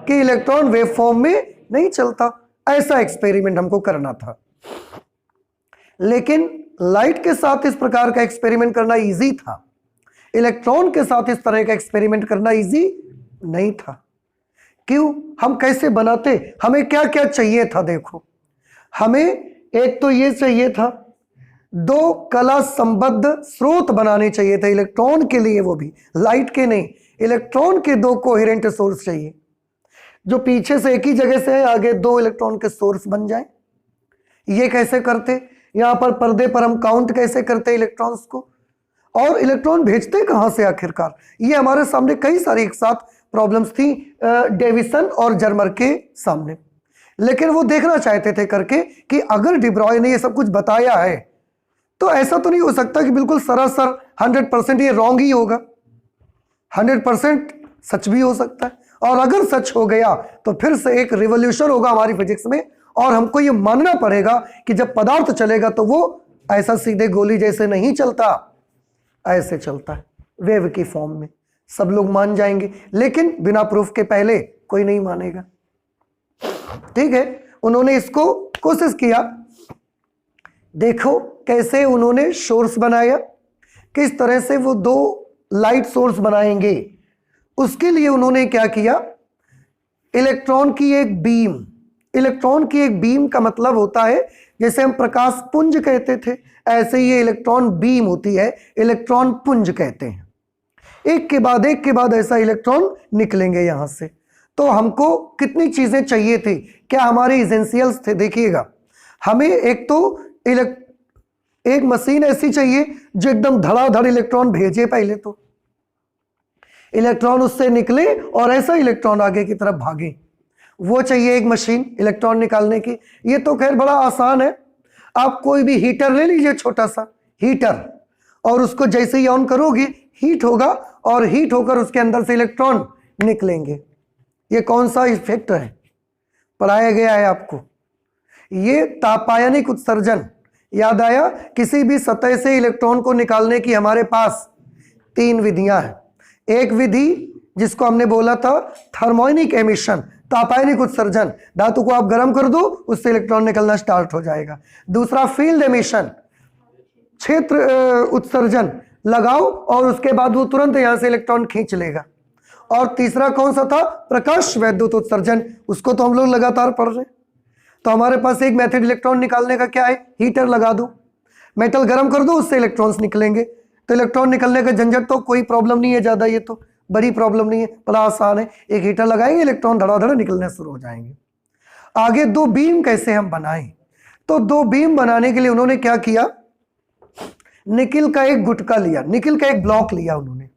कि इलेक्ट्रॉन वेव फॉर्म में नहीं चलता। ऐसा एक्सपेरिमेंट हमको करना था। लेकिन लाइट के साथ इस प्रकार का एक्सपेरिमेंट करना इजी था, इलेक्ट्रॉन के साथ इस तरह का एक्सपेरिमेंट करना इजी नहीं था। क्यों, हम कैसे बनाते, हमें क्या क्या चाहिए था। देखो, हमें एक तो ये चाहिए था, 2 कला संबद्ध स्रोत बनाने चाहिए थे इलेक्ट्रॉन के लिए, वो भी लाइट के नहीं, इलेक्ट्रॉन के 2 कोहेरेंट सोर्स चाहिए, जो पीछे से एक ही जगह से आगे 2 इलेक्ट्रॉन के सोर्स बन जाए। ये कैसे करते, यहां पर पर्दे पर हम काउंट कैसे करते इलेक्ट्रॉन्स को, और इलेक्ट्रॉन भेजते कहां से आखिरकार। ये हमारे सामने कई सारी एक साथ प्रॉब्लम्स थी डेविसन और जर्मर के सामने। लेकिन वो देखना चाहते थे करके कि अगर डिब्रॉय ने ये सब कुछ बताया है, तो ऐसा तो नहीं हो सकता कि बिल्कुल सरासर 100% ये रॉन्ग ही होगा, 100% सच भी हो सकता है। और अगर सच हो गया तो फिर से एक रिवॉल्यूशन होगा हमारी फिजिक्स में, और हमको ये मानना पड़ेगा कि जब पदार्थ चलेगा तो वो ऐसा सीधे गोली जैसे नहीं चलता, ऐसे चलता है वेव की फॉर्म में। सब लोग मान जाएंगे, लेकिन बिना प्रूफ के पहले कोई नहीं मानेगा। ठीक है, उन्होंने इसको कोशिश किया। देखो कैसे उन्होंने सोर्स बनाया, किस तरह से वो 2 लाइट सोर्स बनाएंगे। उसके लिए उन्होंने क्या किया, इलेक्ट्रॉन की एक बीम, इलेक्ट्रॉन की एक बीम का मतलब होता है जैसे हम प्रकाश पुंज कहते थे, ऐसे ये इलेक्ट्रॉन बीम होती है, इलेक्ट्रॉन पुंज कहते हैं। एक के बाद ऐसा इलेक्ट्रॉन निकलेंगे यहां से। तो हमको कितनी चीजें चाहिए थी, क्या हमारे एसेंशियल्स थे। देखिएगा, हमें एक तो एक मशीन ऐसी चाहिए जो एकदम धड़ाधड़ इलेक्ट्रॉन भेजे, पहले तो इलेक्ट्रॉन उससे निकले और ऐसा इलेक्ट्रॉन आगे की तरफ भागे, वो चाहिए एक मशीन इलेक्ट्रॉन निकालने की। ये तो खैर बड़ा आसान है, आप कोई भी हीटर ले लीजिए, छोटा सा हीटर, और उसको जैसे ही ऑन करोगे हीट होगा, और हीट होकर उसके अंदर से इलेक्ट्रॉन निकलेंगे। ये कौन सा इफेक्ट है, पढ़ाया गया है आपको, ये तापायनिक उत्सर्जन। याद आया, किसी भी सतह से इलेक्ट्रॉन को निकालने की हमारे पास 3 विधियां हैं। एक विधि जिसको हमने बोला था थर्मोनिक एमिशन, तापायनिक उत्सर्जन, धातु को आप गर्म कर दो, उससे इलेक्ट्रॉन निकलना स्टार्ट हो जाएगा। दूसरा फील्ड एमिशन, क्षेत्र उत्सर्जन लगाओ और उसके बाद वो तुरंत यहां से इलेक्ट्रॉन खींच लेगा। और तीसरा कौन सा था? प्रकाश वैद्युत उत्सर्जन, उसको तो हम लोग लगातार पढ़ रहे हैं। तो हमारे पास एक मेथड इलेक्ट्रॉन निकालने का क्या है? हीटर लगा दो, मेटल गर्म कर दो, उससे इलेक्ट्रॉन्स निकलेंगे। तो इलेक्ट्रॉन निकलने का झंझट तो कोई प्रॉब्लम नहीं है ज्यादा, ये तो बड़ी प्रॉब्लम नहीं है, बड़ा आसान है। एक हीटर लगाएंगे, इलेक्ट्रॉन धड़ाधड़ निकलने शुरू हो जाएंगे। आगे दो बीम कैसे हम बनाएं? तो दो बीम बनाने के लिए उन्होंने क्या किया, निकिल का एक गुटका लिया, निकिल का एक ब्लॉक लिया उन्होंने,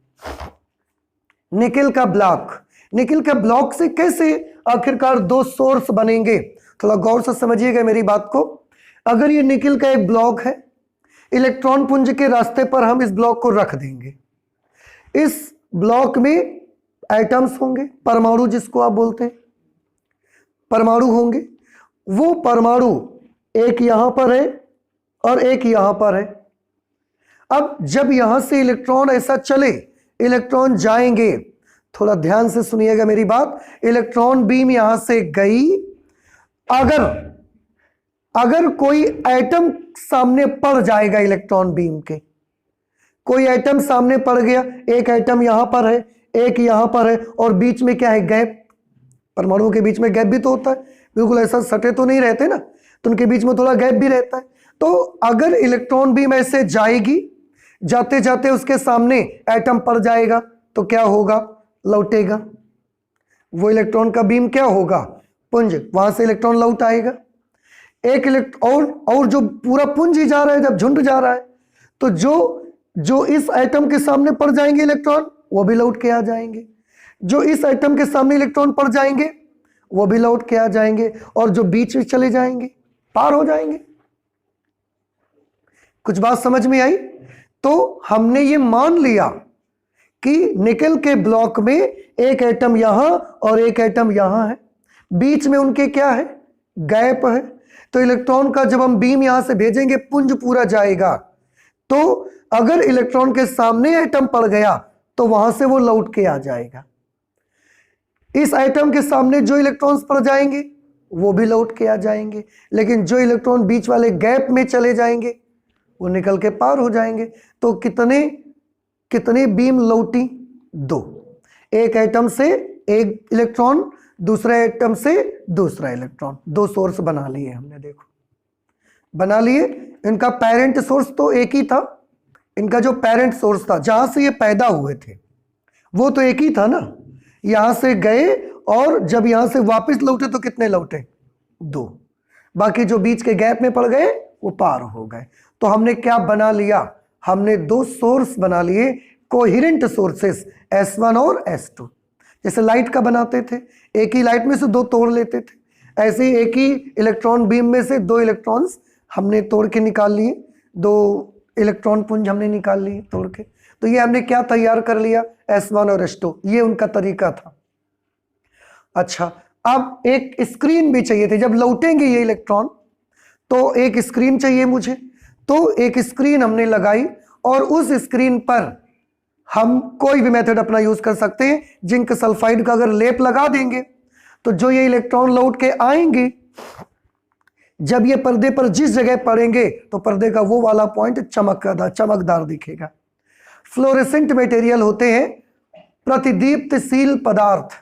निकिल का ब्लॉक। निकिल के ब्लॉक से कैसे आखिरकार दो सोर्स बनेंगे, थोड़ा गौर से समझिएगा मेरी बात को। अगर ये निकिल का एक ब्लॉक है, इलेक्ट्रॉन पुंज के रास्ते पर हम इस ब्लॉक को रख देंगे। इस ब्लॉक में एटम्स होंगे, परमाणु जिसको आप बोलते हैं, परमाणु होंगे। वो परमाणु एक यहां पर है और एक यहां पर है। अब जब यहां से इलेक्ट्रॉन ऐसा चले, इलेक्ट्रॉन जाएंगे, थोड़ा ध्यान से सुनिएगा मेरी बात। इलेक्ट्रॉन बीम यहां से गई, अगर कोई एटम सामने पड़ जाएगा इलेक्ट्रॉन बीम के, कोई एटम सामने पड़ गया, एक एटम यहां पर है, एक यहां पर है, और बीच में क्या है? गैप। परमाणुओं के बीच में गैप भी तो होता है, बिल्कुल ऐसा सटे तो नहीं रहते ना, तो उनके बीच में थोड़ा गैप भी रहता है। तो अगर इलेक्ट्रॉन बीम ऐसे जाएगी, जाते जाते उसके सामने एटम पड़ जाएगा, तो क्या होगा? लौटेगा। वो इलेक्ट्रॉन का बीम क्या होगा? पुंज, वहां से इलेक्ट्रॉन लौट आएगा। एक इलेक्ट्रॉन और जो पूरा पुंज ही जा रहा है, जब झुंड जा रहा है, तो जो इस एटम के सामने पड़ जाएंगे इलेक्ट्रॉन, वो भी लौट के आ जाएंगे। जो इस एटम के सामने इलेक्ट्रॉन पड़ जाएंगे, वो भी लौट के आ जाएंगे, और जो बीच में चले जाएंगे, पार हो जाएंगे। कुछ बात समझ में आई? तो हमने ये मान लिया कि निकेल के ब्लॉक में एक एटम यहां और एक एटम यहां है, बीच में उनके क्या है? गैप है। तो इलेक्ट्रॉन का जब हम बीम यहां से भेजेंगे, पुंज पूरा जाएगा। तो अगर इलेक्ट्रॉन के सामने एटम पड़ गया, तो वहां से वो लौट के आ जाएगा। इस एटम के सामने जो इलेक्ट्रॉन्स पड़ जाएंगे, वो भी लौट के आ जाएंगे। लेकिन जो इलेक्ट्रॉन बीच वाले गैप में चले जाएंगे, वो निकल के पार हो जाएंगे। तो कितने बीम लौटी? दो। एक एटम से एक इलेक्ट्रॉन, दूसरे एटम से दूसरा इलेक्ट्रॉन, दो सोर्स बना लिए हमने। देखो, बना लिए। इनका पेरेंट सोर्स तो एक ही था, इनका जो पेरेंट सोर्स था, जहां से ये पैदा हुए थे, वो तो एक ही था ना। यहां से गए और जब यहां से वापस लौटे तो कितने लौटे? दो। बाकी जो बीच के गैप में पड़ गए, वो पार हो गए। तो हमने क्या बना लिया? हमने दो सोर्स बना लिए, कोहेरेंट सोर्सेस, S1 और S2। जैसे लाइट का बनाते थे, एक ही लाइट में से दो तोड़ लेते थे, ऐसे ही एक ही इलेक्ट्रॉन बीम में से दो इलेक्ट्रॉन्स हमने तोड़ के निकाल लिए, दो इलेक्ट्रॉन पुंज हमने निकाल लिए तोड़ के। तो ये हमने क्या तैयार कर लिया? S1 और S2। ये उनका तरीका था। अच्छा, अब एक स्क्रीन भी चाहिए थी। जब लौटेंगे ये इलेक्ट्रॉन, तो एक स्क्रीन चाहिए मुझे। तो एक स्क्रीन हमने लगाई, और उस स्क्रीन पर हम कोई भी मेथड अपना यूज कर सकते हैं। जिंक सल्फाइड का अगर लेप लगा देंगे, तो जो ये इलेक्ट्रॉन लौट के आएंगे, जब ये पर्दे पर जिस जगह पड़ेंगे, तो पर्दे का वो वाला पॉइंट चमकदार दिखेगा। फ्लोरेसेंट मटेरियल होते हैं प्रतिदीप्तिशील पदार्थ,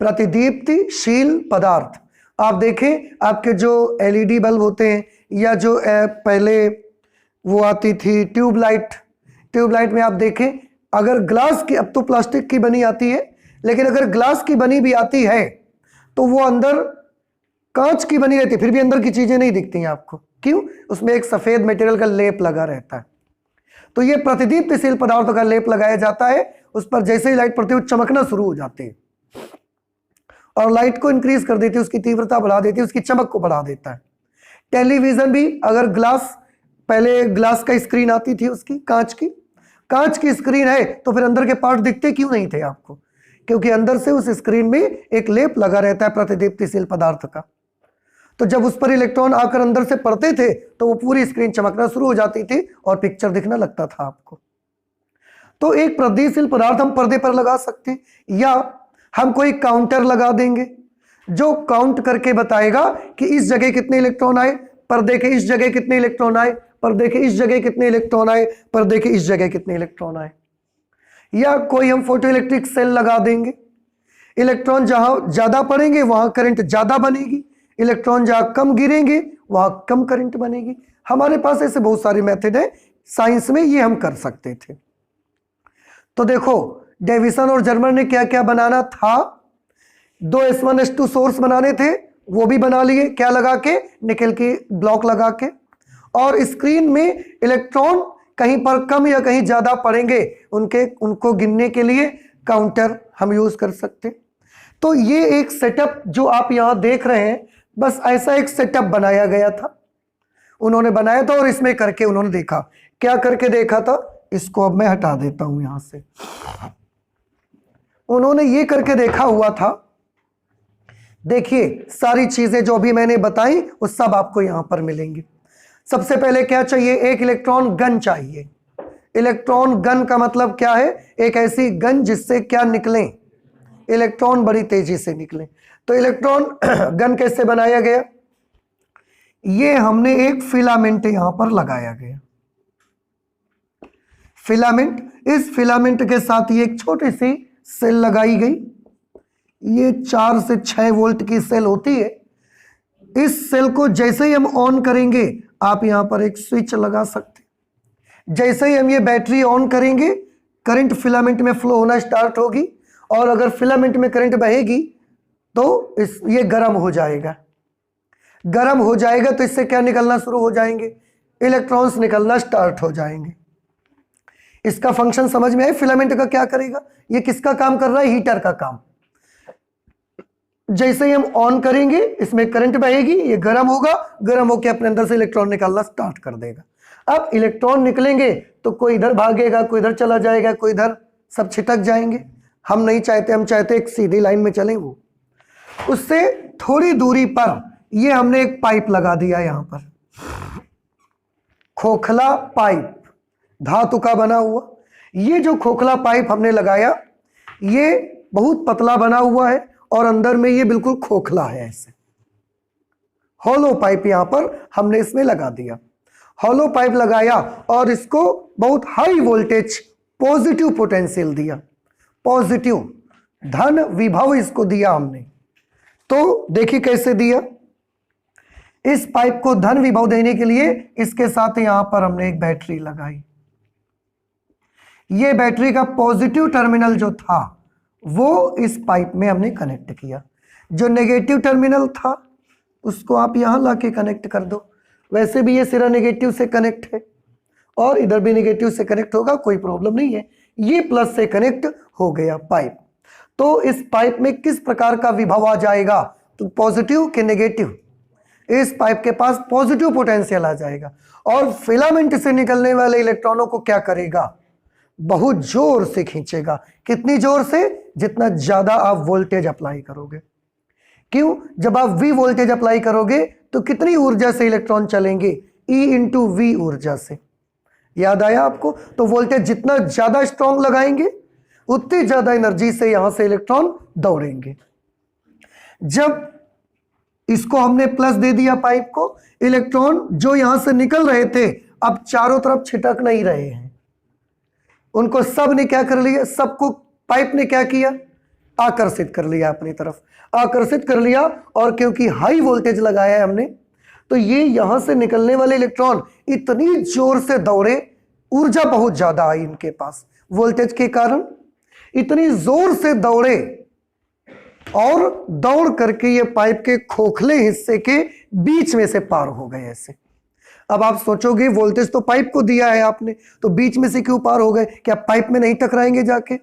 प्रतिदीप्तिशील पदार्थ। आप देखें, आपके जो एलईडी बल्ब होते हैं, या जो पहले वो आती थी ट्यूबलाइट में आप देखें, अगर ग्लास की, अब तो प्लास्टिक की बनी आती है, लेकिन अगर ग्लास की बनी भी आती है, तो वो अंदर कांच की बनी रहती है, फिर भी अंदर की चीजें नहीं दिखती हैं आपको। क्यों? उसमें एक सफेद मटेरियल का लेप लगा रहता है। तो ये प्रतिदीप्तिशील पदार्थों का लेप लगाया जाता है, उस पर जैसे ही लाइट पड़ती है वो चमकना शुरू हो जाती है, और लाइट को इंक्रीज कर देती है, उसकी तीव्रता बढ़ा देती है, उसकी चमक को बढ़ा देता है। टेलीविजन भी, अगर ग्लास, पहले ग्लास का स्क्रीन आती थी, उसकी कांच की स्क्रीन है, तो फिर अंदर के पार्ट दिखते क्यों नहीं थे आपको? क्योंकि अंदर से उस स्क्रीन में एक लेप लगा रहता है प्रतिदीप्तिशील पदार्थ का। तो जब उस पर इलेक्ट्रॉन आकर अंदर से पड़ते थे, तो वो पूरी स्क्रीन चमकना शुरू हो जाती थी और पिक्चर दिखना लगता था आपको। तो एक प्रतिदीप्तिशील पदार्थ हम पर्दे पर लगा सकते हैं, या हम कोई काउंटर लगा देंगे, जो काउंट करके बताएगा कि इस जगह कितने इलेक्ट्रॉन आए, पर्दे के इस जगह कितने इलेक्ट्रॉन आए, पर्दे के इस जगह कितने इलेक्ट्रॉन आए, पर्दे के इस जगह कितने इलेक्ट्रॉन आए। या कोई हम फोटो इलेक्ट्रिक सेल लगा देंगे, इलेक्ट्रॉन जहां ज्यादा पड़ेंगे वहां करंट ज्यादा बनेगी, इलेक्ट्रॉन जहां कम गिरेंगे वहां कम करंट बनेगी। हमारे पास ऐसे बहुत सारे मेथड है, साइंस में ये हम कर सकते थे। तो देखो डेविसन और जर्मर ने क्या क्या बनाना था, 2 S1S2 सोर्स बनाने थे, वो भी बना लिए, क्या लगा के, निकल की ब्लॉक लगा के। और स्क्रीन में इलेक्ट्रॉन कहीं पर कम या कहीं ज्यादा पड़ेंगे, उनको गिनने के लिए काउंटर हम यूज कर सकते। तो ये एक सेटअप जो आप यहां देख रहे हैं, बस ऐसा एक सेटअप बनाया गया था, उन्होंने बनाया था और इसमें करके उन्होंने देखा। क्या करके देखा था, इसको अब मैं हटा देता हूं यहां से। उन्होंने ये करके देखा हुआ था, देखिए सारी चीजें जो अभी मैंने बताई वो सब आपको यहां पर मिलेंगी। सबसे पहले क्या चाहिए, एक इलेक्ट्रॉन गन चाहिए। इलेक्ट्रॉन गन का मतलब क्या है, एक ऐसी गन जिससे क्या निकले, इलेक्ट्रॉन बड़ी तेजी से निकले। तो इलेक्ट्रॉन गन कैसे बनाया गया, ये हमने एक फिलामेंट यहां पर लगाया गया, फिलामेंट। इस फिलामेंट के साथ ये एक छोटी सी सेल लगाई गई, ये 4 से 6 वोल्ट की सेल होती है। इस सेल को जैसे ही हम ऑन करेंगे, आप यहां पर एक स्विच लगा सकते, जैसे ही हम ये बैटरी ऑन करेंगे करंट फिलामेंट में फ्लो होना स्टार्ट होगी, और अगर फिलामेंट में करंट बहेगी तो ये गर्म हो जाएगा। गर्म हो जाएगा तो इससे क्या निकलना शुरू हो जाएंगे, इलेक्ट्रॉन्स निकलना स्टार्ट हो जाएंगे। इसका फंक्शन समझ में आए, फिलामेंट का क्या करेगा, ये किसका काम कर रहा है, हीटर का काम। जैसे ही हम ऑन करेंगे इसमें करंट बहेगी, ये गर्म होगा, गर्म होकर अपने अंदर से इलेक्ट्रॉन निकालना स्टार्ट कर देगा। अब इलेक्ट्रॉन निकलेंगे तो कोई इधर भागेगा, कोई इधर चला जाएगा, कोई इधर, सब छिटक जाएंगे। हम नहीं चाहते, हम चाहते एक सीधी लाइन में चले। वो उससे थोड़ी दूरी पर ये हमने एक पाइप लगा दिया, यहां पर खोखला पाइप, धातु का बना हुआ। ये जो खोखला पाइप हमने लगाया, ये बहुत पतला बना हुआ है और अंदर में ये बिल्कुल खोखला है, ऐसे हॉलो पाइप यहां पर हमने इसमें लगा दिया। हॉलो पाइप लगाया और इसको बहुत हाई वोल्टेज पॉजिटिव पोटेंशियल दिया, पॉजिटिव धन विभव इसको दिया हमने। तो देखिए कैसे दिया, इस पाइप को धन विभव देने के लिए इसके साथ यहां पर हमने एक बैटरी लगाई। ये बैटरी का पॉजिटिव टर्मिनल जो था वो इस पाइप में हमने कनेक्ट किया। जो नेगेटिव टर्मिनल था उसको आप यहां लाके कनेक्ट कर दो। वैसे भी ये सिरा नेगेटिव से कनेक्ट है और इधर भी नेगेटिव से कनेक्ट होगा, कोई प्रॉब्लम नहीं है। ये प्लस से कनेक्ट हो गया पाइप। तो इस पाइप में किस प्रकार का विभव आ जाएगा, तो पॉजिटिव के नेगेटिव, इस पाइप के पास पॉजिटिव पोटेंशियल आ जाएगा और फिलामेंट से निकलने वाले इलेक्ट्रॉनों को क्या करेगा, बहुत जोर से खींचेगा। कितनी जोर से, जितना ज्यादा आप वोल्टेज अप्लाई करोगे। क्यों, जब आप V वोल्टेज अप्लाई करोगे तो कितनी ऊर्जा से इलेक्ट्रॉन चलेंगे, E इंटू V ऊर्जा से। याद आया आपको, तो वोल्टेज जितना ज्यादा स्ट्रॉन्ग लगाएंगे उतनी ज्यादा एनर्जी से यहां से इलेक्ट्रॉन दौड़ेंगे। जब इसको हमने प्लस दे दिया पाइप को, इलेक्ट्रॉन जो यहां से निकल रहे थे अब चारों तरफ छिटक नहीं रहे हैं, उनको सब ने क्या कर लिया, सबको पाइप ने क्या किया, आकर्षित कर लिया अपनी तरफ, आकर्षित कर लिया। और क्योंकि हाई वोल्टेज लगाया है हमने, तो ये यहां से निकलने वाले इलेक्ट्रॉन इतनी जोर से दौड़े, ऊर्जा बहुत ज्यादा आई इनके पास वोल्टेज के कारण, इतनी जोर से दौड़े और दौड़ करके ये पाइप के खोखले हिस्से के बीच में से पार हो गए ऐसे। अब आप सोचोगे वोल्टेज तो पाइप को दिया है आपने, तो बीच में से क्यों पार हो गए, क्या पाइप में नहीं टकराएंगे जाके,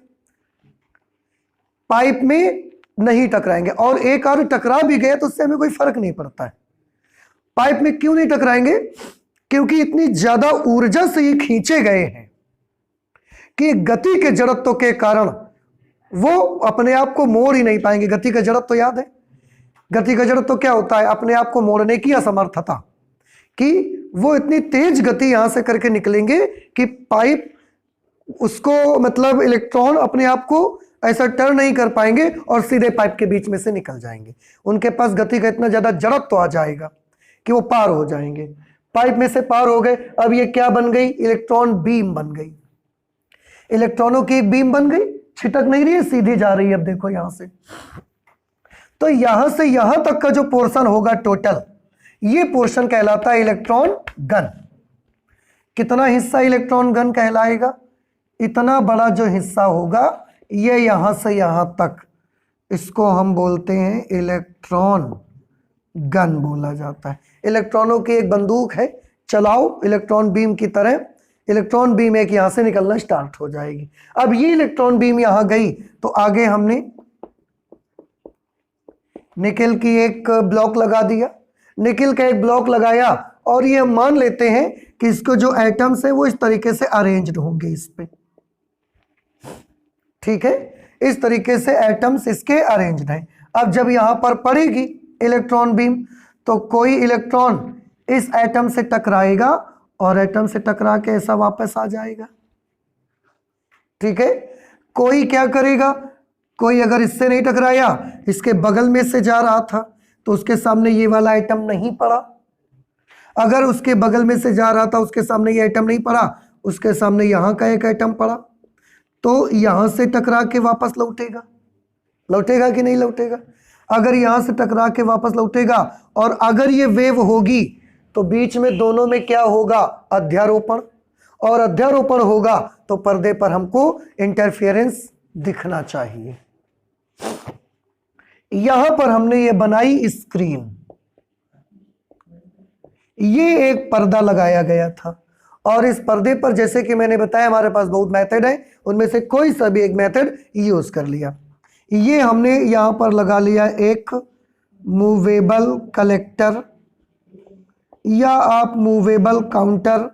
पाइप में नहीं टकराएंगे। और एक आध टकरा भी गए तो उससे हमें कोई फर्क नहीं पड़ता है। पाइप में क्यों नहीं टकराएंगे, क्योंकि इतनी ज्यादा ऊर्जा से ये खींचे गए हैं कि गति के जड़त्व के कारण वो अपने आप को मोड़ ही नहीं पाएंगे। गति का जड़त्व याद है, गति का जड़त्व क्या होता है, अपने आप को मोड़ने की असमर्थता, कि वो इतनी तेज गति यहां से करके निकलेंगे कि पाइप उसको, मतलब इलेक्ट्रॉन अपने आप को ऐसा टर्न नहीं कर पाएंगे और सीधे पाइप के बीच में से निकल जाएंगे। उनके पास गति का इतना ज्यादा जड़त्व तो आ जाएगा कि वो पार हो जाएंगे। पाइप में से पार हो गए, अब ये क्या बन गई? इलेक्ट्रॉन बीम बन गई। इलेक्ट्रॉनों की एक बीम बन गई, छिटक नहीं रही है, सीधी जा रही है। अब देखो यहां से, तो यहां से यहां तक का जो पोर्शन होगा टोटल, ये पोर्शन कहलाता है इलेक्ट्रॉन गन। कितना हिस्सा इलेक्ट्रॉन गन कहलाएगा? इतना बड़ा जो हिस्सा होगा ये यहां से यहां तक, इसको हम बोलते हैं इलेक्ट्रॉन गन बोला जाता है। इलेक्ट्रॉनों की एक बंदूक है, चलाओ इलेक्ट्रॉन बीम की तरह, इलेक्ट्रॉन बीम एक यहां से निकलना स्टार्ट हो जाएगी। अब ये इलेक्ट्रॉन बीम यहां गई तो आगे हमने निकेल की एक ब्लॉक लगा दिया, निकेल का एक ब्लॉक लगाया और ये हम मान लेते हैं कि इसको जो एटम्स है वो इस तरीके से अरेंज्ड होंगे इस पे, ठीक है, इस तरीके से एटम्स इसके अरेंज्ड हैं। अब जब यहां पर पड़ेगी इलेक्ट्रॉन बीम तो कोई इलेक्ट्रॉन इस एटम से टकराएगा और एटम से टकरा के ऐसा वापस आ जाएगा, ठीक है। कोई क्या करेगा, कोई अगर इससे नहीं टकराया, इसके बगल में से जा रहा था तो उसके सामने ये वाला एटम नहीं पड़ा। अगर उसके बगल में से जा रहा था, उसके सामने ये एटम नहीं पड़ा, उसके सामने यहां का एक एटम पड़ा, तो यहां से टकरा के वापस लौटेगा, लौटेगा कि नहीं लौटेगा? अगर यहां से टकरा के वापस लौटेगा और अगर ये वेव होगी तो बीच में दोनों में क्या होगा? अध्यारोपण, और अध्यारोपण होगा तो पर्दे पर हमको इंटरफेरेंस दिखना चाहिए। यहां पर हमने ये बनाई स्क्रीन, ये एक पर्दा लगाया गया था और इस पर्दे पर जैसे कि मैंने बताया हमारे पास बहुत मेथड है, उनमें से कोई सा भी एक मेथड यूज कर लिया। ये हमने यहां पर लगा लिया एक मूवेबल कलेक्टर या आप मूवेबल काउंटर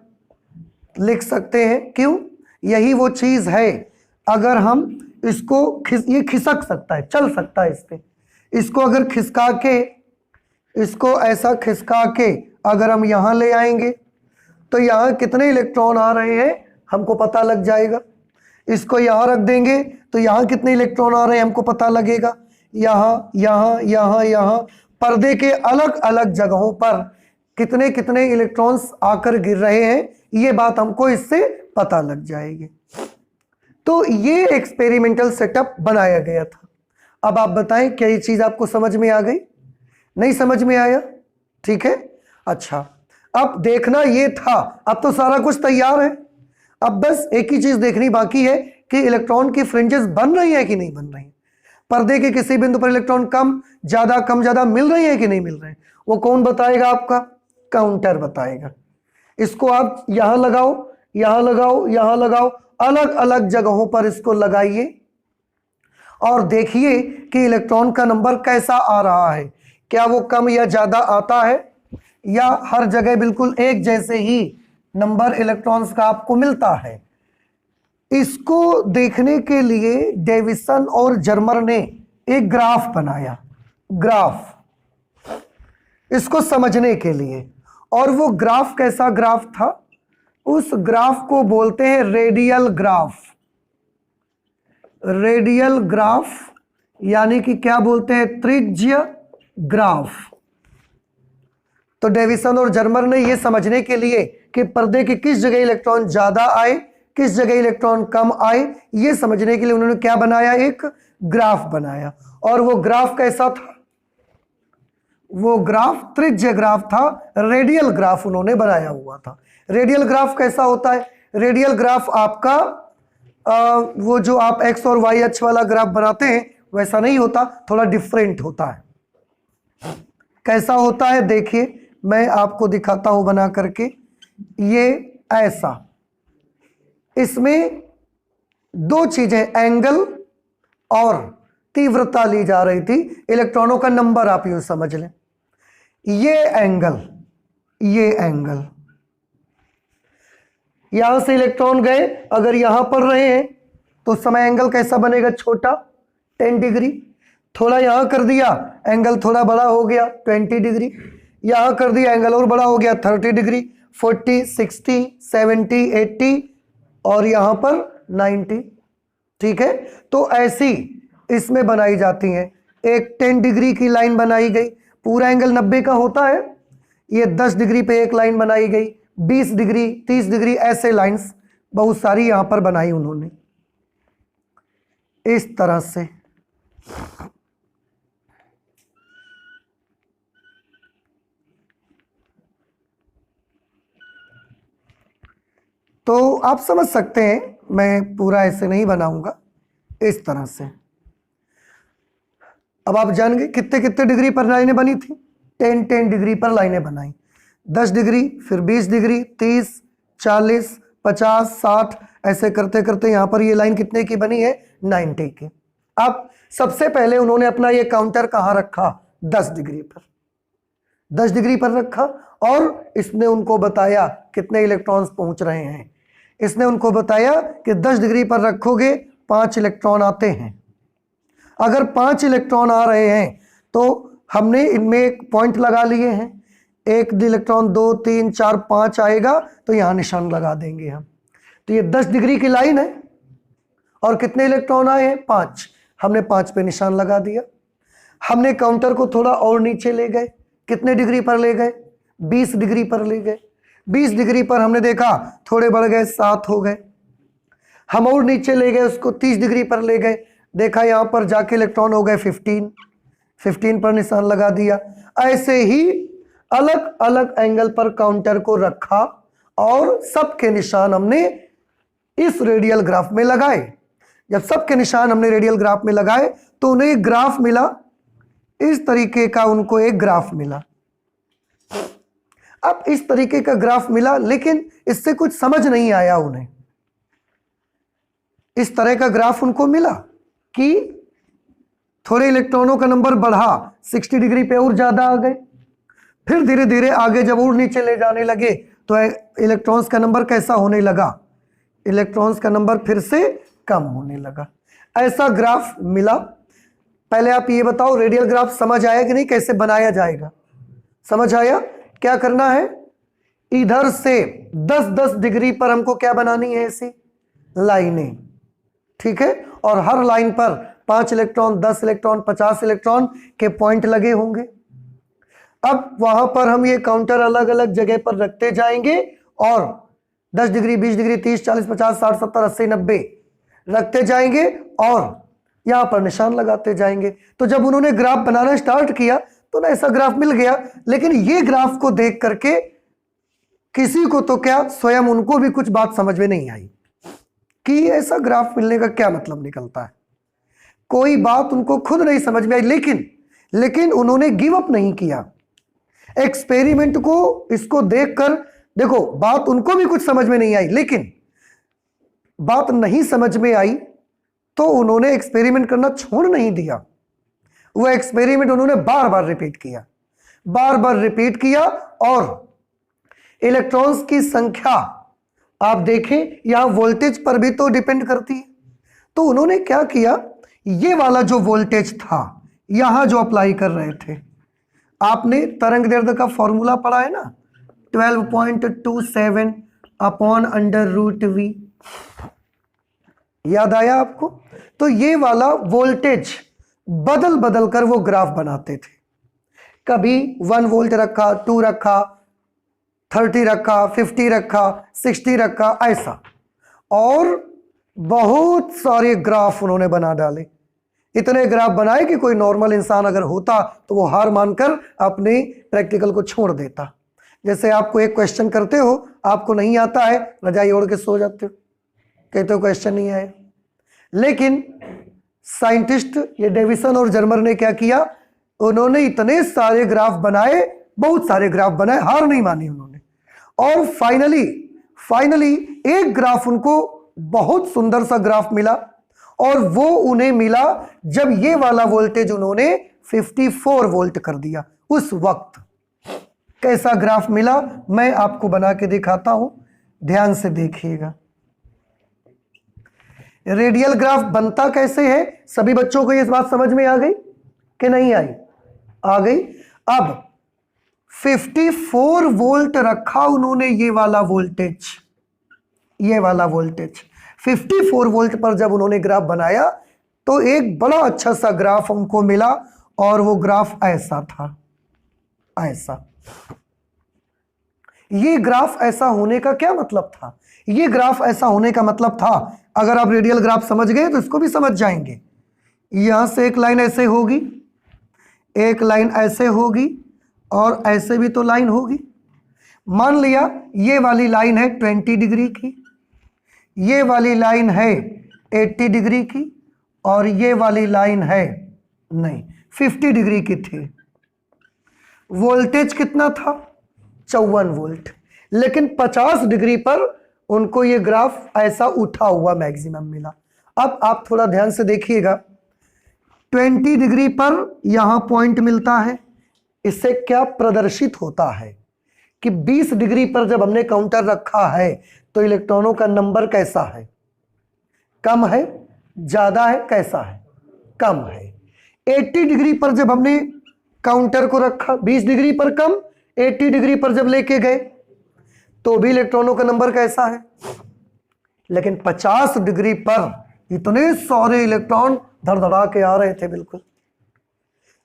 लिख सकते हैं। क्यों? यही वो चीज है, अगर हम इसको ये खिसक सकता है, चल सकता है इस पे, इसको अगर खिसका के, इसको ऐसा खिसका के अगर हम यहां ले आएंगे तो यहां कितने इलेक्ट्रॉन आ रहे हैं हमको पता लग जाएगा। इसको यहां रख देंगे तो यहां कितने इलेक्ट्रॉन आ रहे हैं हमको पता लगेगा। यहां यहां यहां यहां पर्दे के अलग अलग जगहों पर कितने कितने इलेक्ट्रॉन्स आकर गिर रहे हैं, ये बात हमको इससे पता लग जाएगी। तो ये एक्सपेरिमेंटल सेटअप बनाया गया था। अब आप बताएं क्या ये चीज आपको समझ में आ गई? नहीं समझ में आया? ठीक है, अच्छा, अब देखना ये था, अब तो सारा कुछ तैयार है, अब बस एक ही चीज देखनी बाकी है कि इलेक्ट्रॉन की फ्रिंजेस बन रही है कि नहीं बन रही है। पर्दे के किसी बिंदु पर इलेक्ट्रॉन कम ज्यादा मिल रही है कि नहीं मिल रहे हैं, वो कौन बताएगा? आपका काउंटर बताएगा। इसको आप यहां लगाओ, यहां लगाओ, यहां लगाओ, अलग अलग जगहों पर इसको लगाइए और देखिए कि इलेक्ट्रॉन का नंबर कैसा आ रहा है। क्या वो कम या ज्यादा आता है या हर जगह बिल्कुल एक जैसे ही नंबर इलेक्ट्रॉन्स का आपको मिलता है। इसको देखने के लिए डेविसन और जर्मर ने एक ग्राफ बनाया, ग्राफ, इसको समझने के लिए। और वो ग्राफ कैसा ग्राफ था? उस ग्राफ को बोलते हैं रेडियल ग्राफ। रेडियल ग्राफ यानी कि क्या बोलते हैं? त्रिज्य ग्राफ। तो डेविसन और जर्मर ने यह समझने के लिए कि पर्दे के किस जगह इलेक्ट्रॉन ज्यादा आए, किस जगह इलेक्ट्रॉन कम आए, यह समझने के लिए उन्होंने क्या बनाया? एक ग्राफ बनाया। और वो ग्राफ कैसा था? वो ग्राफ त्रिज्य ग्राफ था, रेडियल ग्राफ उन्होंने बनाया हुआ था। रेडियल ग्राफ कैसा होता है? रेडियल ग्राफ आपका वो जो आप एक्स और वाई अक्ष वाला ग्राफ बनाते हैं वैसा नहीं होता, थोड़ा डिफरेंट होता है। कैसा होता है? देखिए मैं आपको दिखाता हूं बना करके। ये ऐसा, इसमें दो चीजें, एंगल और तीव्रता ली जा रही थी। इलेक्ट्रॉनों का नंबर आप यूं समझ लें, ये एंगल, ये एंगल, यहां से इलेक्ट्रॉन गए, अगर यहां पर रहे हैं तो उस समय एंगल कैसा बनेगा? छोटा, 10 डिग्री। थोड़ा यहां कर दिया, एंगल थोड़ा बड़ा हो गया, 20 डिग्री। यहां कर दिया, एंगल और बड़ा हो गया, 30 डिग्री, 40, 60, 70, 80 और यहां पर 90। ठीक है, तो ऐसी इसमें बनाई जाती हैं। एक 10 डिग्री की लाइन बनाई गई, पूरा एंगल 90 का होता है, ये 10 डिग्री पे एक लाइन बनाई गई, 20 डिग्री 30 डिग्री, ऐसे लाइंस बहुत सारी यहां पर बनाई उन्होंने इस तरह से। तो आप समझ सकते हैं, मैं पूरा ऐसे नहीं बनाऊंगा, इस तरह से। अब आप जान गए कितने कितने डिग्री पर लाइनें बनी थी, 10 डिग्री पर लाइनें बनाई, 10 डिग्री, फिर 20 डिग्री, 30, 40, 50, 60, ऐसे करते करते यहां पर ये लाइन कितने की बनी है, 90 की। अब सबसे पहले उन्होंने अपना ये काउंटर कहां रखा, 10 डिग्री पर, 10 डिग्री पर रखा, और इसने उनको बताया कितने इलेक्ट्रॉन्स पहुंच रहे हैं। इसने उनको बताया कि 10 डिग्री पर रखोगे 5 इलेक्ट्रॉन आते हैं। अगर 5 इलेक्ट्रॉन आ रहे हैं तो हमने इनमें एक पॉइंट लगा लिए हैं, एक इलेक्ट्रॉन 2 3 4 5 आएगा तो यहां निशान लगा देंगे हम। तो ये 10 डिग्री की लाइन है और कितने इलेक्ट्रॉन आए हैं, 5, हमने 5 पे निशान लगा दिया। हमने काउंटर को थोड़ा और नीचे ले गए, कितने डिग्री पर ले गए, 20 डिग्री पर ले गए। 20 डिग्री पर हमने देखा थोड़े बढ़ गए, 7 हो गए। हम और नीचे ले गए, उसको 30 डिग्री पर ले गए, देखा यहां पर जाके इलेक्ट्रॉन हो गए 15 पर निशान लगा दिया। ऐसे ही अलग अलग एंगल पर काउंटर को रखा और सबके निशान हमने इस रेडियल ग्राफ में लगाए। जब सबके निशान हमने रेडियल ग्राफ में लगाए तो उन्हें एक ग्राफ मिला, इस तरीके का उनको एक ग्राफ मिला। अब इस तरीके का ग्राफ मिला, लेकिन इससे कुछ समझ नहीं आया उन्हें। इस तरह का ग्राफ उनको मिला कि थोड़े इलेक्ट्रॉनों का नंबर बढ़ा, 60 डिग्री पे और ज्यादा आ गए, फिर धीरे धीरे आगे जब और नीचे ले जाने लगे तो इलेक्ट्रॉन्स का नंबर कैसा होने लगा, इलेक्ट्रॉन्स का नंबर फिर से कम होने लगा। ऐसा ग्राफ मिला। पहले आप ये बताओ, रेडियल ग्राफ समझ आया कि नहीं, कैसे बनाया जाएगा, समझ आया? क्या करना है, इधर से 10-10 डिग्री पर हमको क्या बनानी है, ऐसी लाइनें, ठीक है, और हर लाइन पर 5 इलेक्ट्रॉन, 10 इलेक्ट्रॉन, 50 इलेक्ट्रॉन के पॉइंट लगे होंगे। अब वहां पर हम ये काउंटर अलग अलग जगह पर रखते जाएंगे और 10 डिग्री, 20 डिग्री, 30, 40, 50, 60, 70, 80, 90 रखते जाएंगे और यहां पर निशान लगाते जाएंगे। तो जब उन्होंने ग्राफ बनाना स्टार्ट किया तो ना ऐसा ग्राफ मिल गया, लेकिन ये ग्राफ को देख करके किसी को तो क्या, स्वयं उनको भी कुछ बात समझ में नहीं आई कि ऐसा ग्राफ मिलने का क्या मतलब निकलता है। कोई बात उनको खुद नहीं समझ में आई, लेकिन उन्होंने गिव अप नहीं किया। एक्सपेरिमेंट को, इसको देखकर देखो, बात उनको भी कुछ समझ में नहीं आई, लेकिन बात नहीं समझ में आई तो उन्होंने एक्सपेरिमेंट करना छोड़ नहीं दिया। वो एक्सपेरिमेंट उन्होंने बार बार रिपीट किया, बार बार रिपीट किया, और इलेक्ट्रॉन्स की संख्या आप देखें, यहां वोल्टेज पर भी तो डिपेंड करती है। तो उन्होंने क्या किया, ये वाला जो वोल्टेज था यहां जो अप्लाई कर रहे थे, आपने तरंग दैर्ध्य का फॉर्मूला पढ़ा है ना, 12.27 अपॉन √v, याद आया आपको? तो ये वाला वोल्टेज बदल बदल कर वो ग्राफ बनाते थे। कभी 1 वोल्ट रखा, 2 रखा, 30 रखा, 50 रखा, 60 रखा, ऐसा, और बहुत सारे ग्राफ उन्होंने बना डाले। इतने ग्राफ बनाए कि कोई नॉर्मल इंसान अगर होता तो वो हार मानकर अपने प्रैक्टिकल को छोड़ देता। जैसे आपको एक क्वेश्चन करते हो, आपको नहीं आता है, रजाई ओढ़ के सो जाते हो, कहते हो क्वेश्चन नहीं आया। लेकिन साइंटिस्ट ये डेविसन और जर्मर ने क्या किया, उन्होंने इतने सारे ग्राफ बनाए, बहुत सारे ग्राफ बनाए, हार नहीं मानी उन्होंने, और फाइनली एक ग्राफ उनको बहुत सुंदर सा ग्राफ मिला, और वो उन्हें मिला जब ये वाला वोल्टेज उन्होंने 54 वोल्ट कर दिया। उस वक्त कैसा ग्राफ मिला, मैं आपको बना के दिखाता हूं, ध्यान से देखिएगा। रेडियल ग्राफ बनता कैसे है, सभी बच्चों को ये बात समझ में आ गई कि नहीं आई? आ गई। अब 54 वोल्ट रखा उन्होंने, ये वाला वोल्टेज 54 वोल्ट पर जब उन्होंने ग्राफ बनाया तो एक बड़ा अच्छा सा ग्राफ उनको मिला और वो ग्राफ ऐसा था, ऐसा। ये ग्राफ ऐसा होने का क्या मतलब था? ये ग्राफ ऐसा होने का मतलब था, अगर आप रेडियल ग्राफ समझ गए तो इसको भी समझ जाएंगे। यहां से एक लाइन ऐसे होगी, एक लाइन ऐसे होगी और ऐसे भी तो लाइन होगी। मान लिया ये वाली लाइन है 20 डिग्री की, ये वाली लाइन है 80 डिग्री की और ये वाली लाइन है नहीं 50 डिग्री की थी। वोल्टेज कितना था? 54 वोल्ट। लेकिन 50 डिग्री पर उनको ये ग्राफ ऐसा उठा हुआ मैक्सिमम मिला। अब आप थोड़ा ध्यान से देखिएगा, 20 डिग्री पर यहां पॉइंट मिलता है। इससे क्या प्रदर्शित होता है कि 20 डिग्री पर जब हमने काउंटर रखा है तो इलेक्ट्रॉनों का नंबर कैसा है? कम है, ज्यादा है, कैसा है? कम है। 80 डिग्री पर जब हमने काउंटर को रखा, 20 डिग्री पर कम, 80 डिग्री पर जब लेके गए तो भी इलेक्ट्रॉनों का नंबर कैसा है? लेकिन 50 डिग्री पर इतने सारे इलेक्ट्रॉन धड़धड़ा के आ रहे थे, बिल्कुल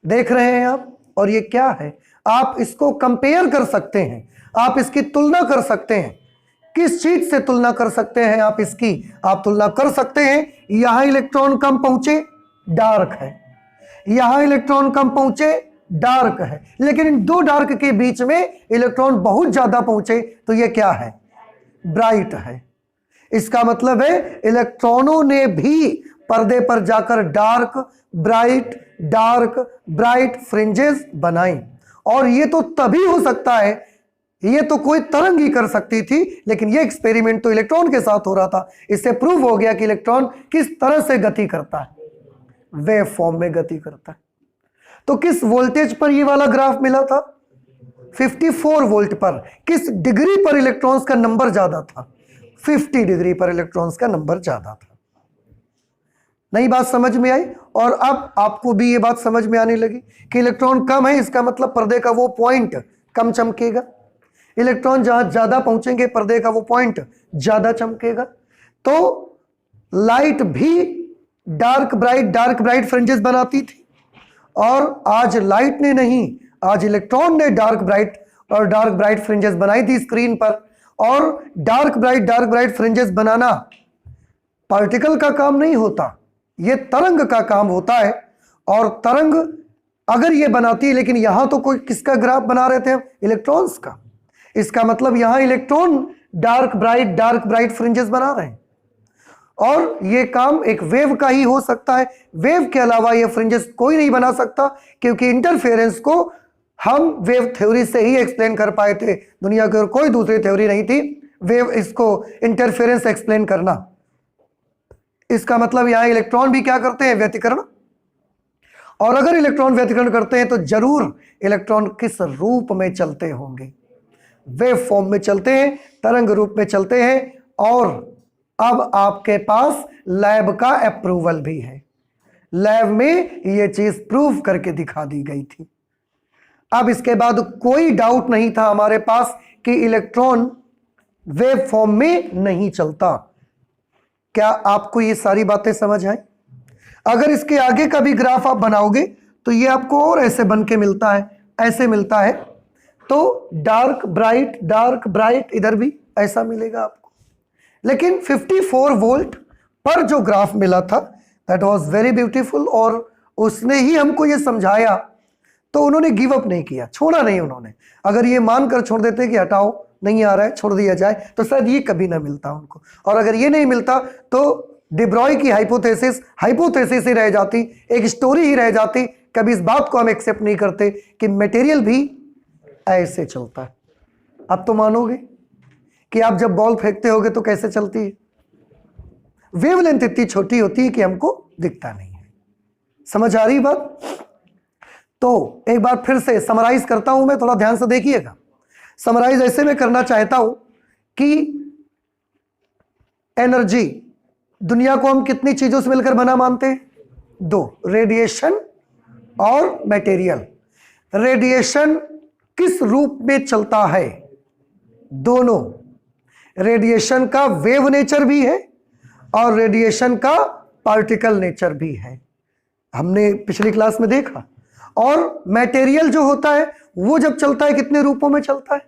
देख रहे हैं आप। और ये क्या है? आप इसको कंपेयर कर सकते हैं, आप इसकी तुलना कर सकते हैं। किस चीज से तुलना कर सकते हैं आप इसकी? आप तुलना कर सकते हैं, यहां इलेक्ट्रॉन कम पहुंचे, डार्क है, यहां इलेक्ट्रॉन कम पहुंचे, डार्क है, लेकिन इन दो डार्क के बीच में इलेक्ट्रॉन बहुत ज्यादा पहुंचे तो ये क्या है? ब्राइट है। इसका मतलब है इलेक्ट्रॉनों ने भी पर्दे पर जाकर डार्क ब्राइट फ्रिंजेस बनाई। और ये तो तभी हो सकता है, ये तो कोई तरंग ही कर सकती थी, लेकिन ये एक्सपेरिमेंट तो इलेक्ट्रॉन के साथ हो रहा था। इससे प्रूव हो गया कि इलेक्ट्रॉन किस तरह से गति करता है, वेव फॉर्म में गति करता है। तो किस वोल्टेज पर ये वाला ग्राफ मिला था? 54 वोल्ट पर। किस डिग्री पर इलेक्ट्रॉन्स का नंबर ज्यादा था? 50 डिग्री पर इलेक्ट्रॉन्स का नंबर ज्यादा था। नई बात समझ में आई? और अब आपको भी ये बात समझ में आने लगी कि इलेक्ट्रॉन कम है, इसका मतलब पर्दे का वो पॉइंट कम चमकेगा। इलेक्ट्रॉन जहां ज्यादा पहुंचेंगे पर्दे का वो पॉइंट ज्यादा चमकेगा। तो लाइट भी डार्क ब्राइट फ्रिंजेस बनाती थी, और आज लाइट ने नहीं, आज इलेक्ट्रॉन ने डार्क ब्राइट फ्रिंजेस बनाई थी स्क्रीन पर। और डार्क ब्राइट फ्रिंजेस बनाना पार्टिकल का काम नहीं होता, ये तरंग का काम होता है। और तरंग अगर ये बनाती है, लेकिन यहां तो कोई किसका ग्राफ बना रहे थे? इलेक्ट्रॉन्स का। इसका मतलब यहां इलेक्ट्रॉन डार्क ब्राइट फ्रिंजेस बना रहे हैं, और ये काम एक वेव का ही हो सकता है। वेव के अलावा ये फ्रिंजेस कोई नहीं बना सकता, क्योंकि इंटरफेरेंस को हम वेव थ्योरी से ही एक्सप्लेन कर पाए थे। दुनिया की और कोई दूसरी थ्योरी नहीं थी वेव इसको इंटरफेरेंस एक्सप्लेन करना। इसका मतलब यहां इलेक्ट्रॉन भी क्या करते हैं? व्यतिकरण। और अगर इलेक्ट्रॉन व्यतिकरण करते हैं तो जरूर इलेक्ट्रॉन किस रूप में चलते होंगे? वेव फॉर्म में चलते हैं, तरंग रूप में चलते हैं। और अब आपके पास लैब का अप्रूवल भी है, लैब में यह चीज प्रूव करके दिखा दी गई थी। अब इसके बाद कोई डाउट नहीं था हमारे पास कि इलेक्ट्रॉन वेव फॉर्म में नहीं चलता। क्या आपको ये सारी बातें समझ आई? अगर इसके आगे का भी ग्राफ आप बनाओगे तो ये आपको और ऐसे बन के मिलता है, ऐसे मिलता है। तो डार्क ब्राइट इधर भी ऐसा मिलेगा आपको। लेकिन 54 वोल्ट पर जो ग्राफ मिला था दैट वाज वेरी ब्यूटीफुल, और उसने ही हमको ये समझाया। तो उन्होंने गिव अप नहीं किया, छोड़ा नहीं उन्होंने। अगर ये मानकर छोड़ देते कि हटाओ नहीं आ रहा है, छोड़ दिया जाए, तो शायद ये कभी ना मिलता उनको। और अगर ये नहीं मिलता तो डिब्रॉय की हाइपोथेसिस ही रह जाती, एक स्टोरी ही रह जाती। कभी इस बात को हम एक्सेप्ट नहीं करते कि मटेरियल भी ऐसे चलता है। अब तो मानोगे कि आप जब बॉल फेंकते होगे तो कैसे चलती है? वेवलेंथ इतनी छोटी होती है कि हमको दिखता नहीं है। समझ आ रही बात? तो एक बार फिर से समराइज करता हूं मैं, थोड़ा ध्यान से देखिएगा। समराइज ऐसे में करना चाहता हूं कि एनर्जी दुनिया को हम कितनी चीजों से मिलकर बना मानते हैं? दो, रेडिएशन और मटेरियल। रेडिएशन किस रूप में चलता है? दोनों। रेडिएशन का वेव नेचर भी है और रेडिएशन का पार्टिकल नेचर भी है, हमने पिछली क्लास में देखा। और मटेरियल जो होता है वो जब चलता है कितने रूपों में चलता है,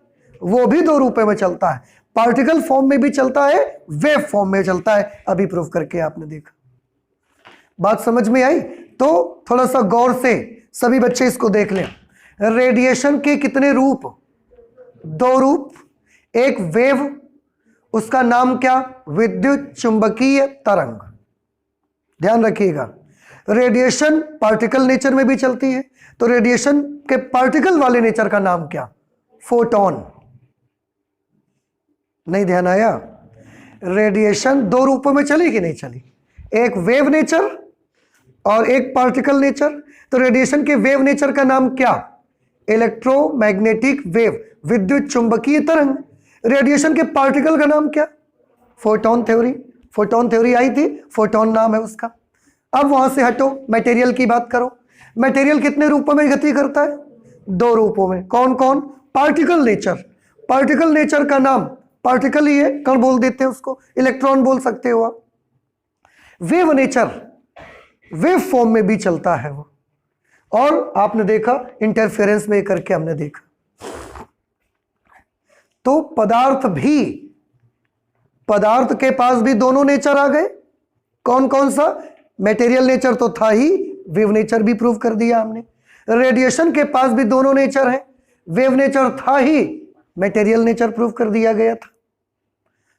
वो भी 2 रूपों में चलता है, पार्टिकल फॉर्म में भी चलता है, वेव फॉर्म में चलता है। अभी प्रूफ करके आपने देखा। बात समझ में आई? तो थोड़ा सा गौर से सभी बच्चे इसको देख लें। रेडिएशन के कितने रूप? 2 रूप। एक वेव, उसका नाम क्या? विद्युत चुंबकीय तरंग। ध्यान रखिएगा, रेडिएशन पार्टिकल नेचर में भी चलती है, तो रेडिएशन के पार्टिकल वाले नेचर का नाम क्या? फोटोन। नहीं ध्यान आया? रेडिएशन 2 रूपों में चली कि नहीं चली? एक वेव नेचर और एक पार्टिकल नेचर। तो रेडिएशन के वेव नेचर का नाम क्या? इलेक्ट्रोमैग्नेटिक वेव, विद्युत चुंबकीय तरंग। रेडिएशन के पार्टिकल का नाम क्या? Photon theory. फोटोन थ्योरी आई थी, फोटोन नाम है उसका। अब वहां से हटो, मटेरियल की बात करो। मटेरियल कितने रूपों में गति करता है? 2 रूपों में। कौन कौन? Particle nature. पार्टिकल नेचर का नाम, पार्टिकल ही है, कण बोल देते हैं उसको, इलेक्ट्रॉन बोल सकते हो आप। वेव नेचर, वेव फॉर्म में भी चलता है वो। और आपने देखा इंटरफेरेंस में करके हमने देखा। तो पदार्थ के पास भी दोनों नेचर आ गए। कौन कौन सा? मटेरियल नेचर तो था ही, वेव नेचर भी प्रूव कर दिया हमने। रेडिएशन के पास भी दोनों नेचर है, वेव नेचर था ही, मटेरियल नेचर प्रूव कर दिया गया था।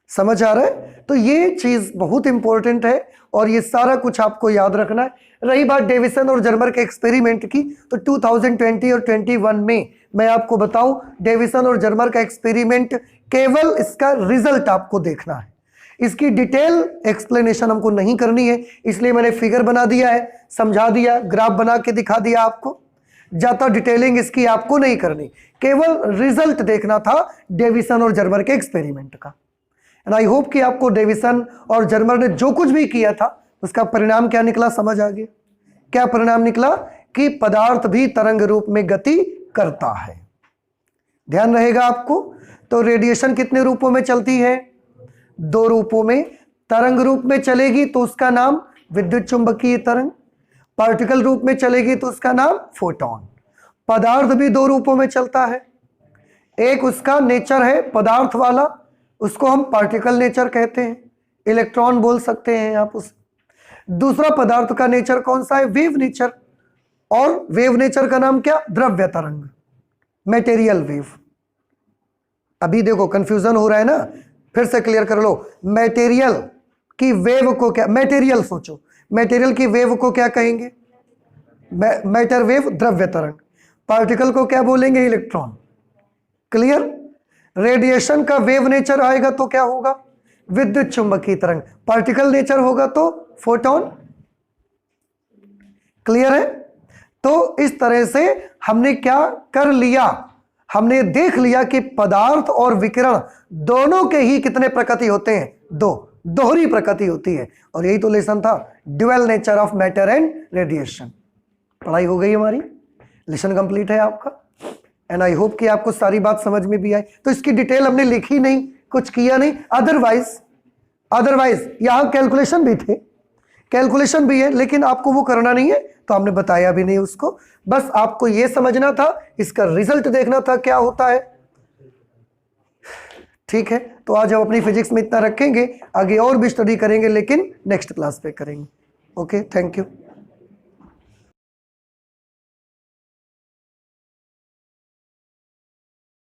समझ आ रहा है? तो ये चीज बहुत इंपॉर्टेंट है और ये सारा कुछ आपको याद रखना है। रही बात डेविसन और जर्मर के एक्सपेरिमेंट की, तो 2020 और 21 में मैं आपको बताऊं, डेविसन और जर्मर का एक्सपेरिमेंट, केवल इसका रिजल्ट आपको देखना है। इसकी डिटेल एक्सप्लेनेशन हमको नहीं करनी है, इसलिए मैंने फिगर बना दिया है, समझा दिया, ग्राफ बना के दिखा दिया आपको। ज्यादा डिटेलिंग इसकी आपको नहीं करनी, केवल रिजल्ट देखना था डेविसन और जर्मर के एक्सपेरिमेंट का। एंड आई होप कि आपको डेविसन और जर्मर ने जो कुछ भी किया था उसका परिणाम क्या निकला, समझ आ गया? क्या परिणाम निकला? कि पदार्थ भी तरंग रूप में गति करता है। ध्यान रहेगा आपको। तो रेडिएशन कितने रूपों में चलती है? 2 रूपों में। तरंग रूप में चलेगी तो उसका नाम विद्युत चुंबकीय तरंग, पार्टिकल रूप में चलेगी तो उसका नाम फोटोन। पदार्थ भी 2 रूपों में चलता है। एक उसका नेचर है पदार्थ वाला, उसको हम पार्टिकल नेचर कहते हैं, इलेक्ट्रॉन बोल सकते हैं आप उस। दूसरा पदार्थ का नेचर कौन सा है? Wave nature. और वेव नेचर का नाम क्या? द्रव्य तरंग, मटेरियल वेव। अभी देखो कंफ्यूजन हो रहा है ना, फिर से क्लियर कर लो। मटेरियल की वेव को क्या? मटेरियल सोचो, मटेरियल की वेव को क्या कहेंगे? मैटर वेव, द्रव्य तरंग। पार्टिकल को क्या बोलेंगे? इलेक्ट्रॉन। क्लियर? रेडिएशन का वेव नेचर आएगा तो क्या होगा? विद्युत चुंबकीय तरंग। पार्टिकल नेचर होगा तो फोटोन। क्लियर है? तो इस तरह से हमने क्या कर लिया? हमने देख लिया कि पदार्थ और विकिरण दोनों के ही कितने प्रकृति होते हैं? 2, दोहरी प्रकृति होती है। और यही तो लेसन था, dual nature of matter and radiation. पढ़ाई हो गई हमारी, लेसन कंप्लीट है आपका। एंड आई होप कि आपको सारी बात समझ में भी आई। तो इसकी डिटेल हमने लिखी नहीं, कुछ किया नहीं। अदरवाइज यहां कैलकुलेशन भी थे, कैलकुलेशन भी है, लेकिन आपको वो करना नहीं है तो हमने बताया भी नहीं उसको। बस आपको ये समझना था, इसका रिजल्ट देखना था क्या होता है। ठीक है, तो आज हम अपनी फिजिक्स में इतना रखेंगे, आगे और भी स्टडी करेंगे, लेकिन नेक्स्ट क्लास पे करेंगे। Okay, thank you.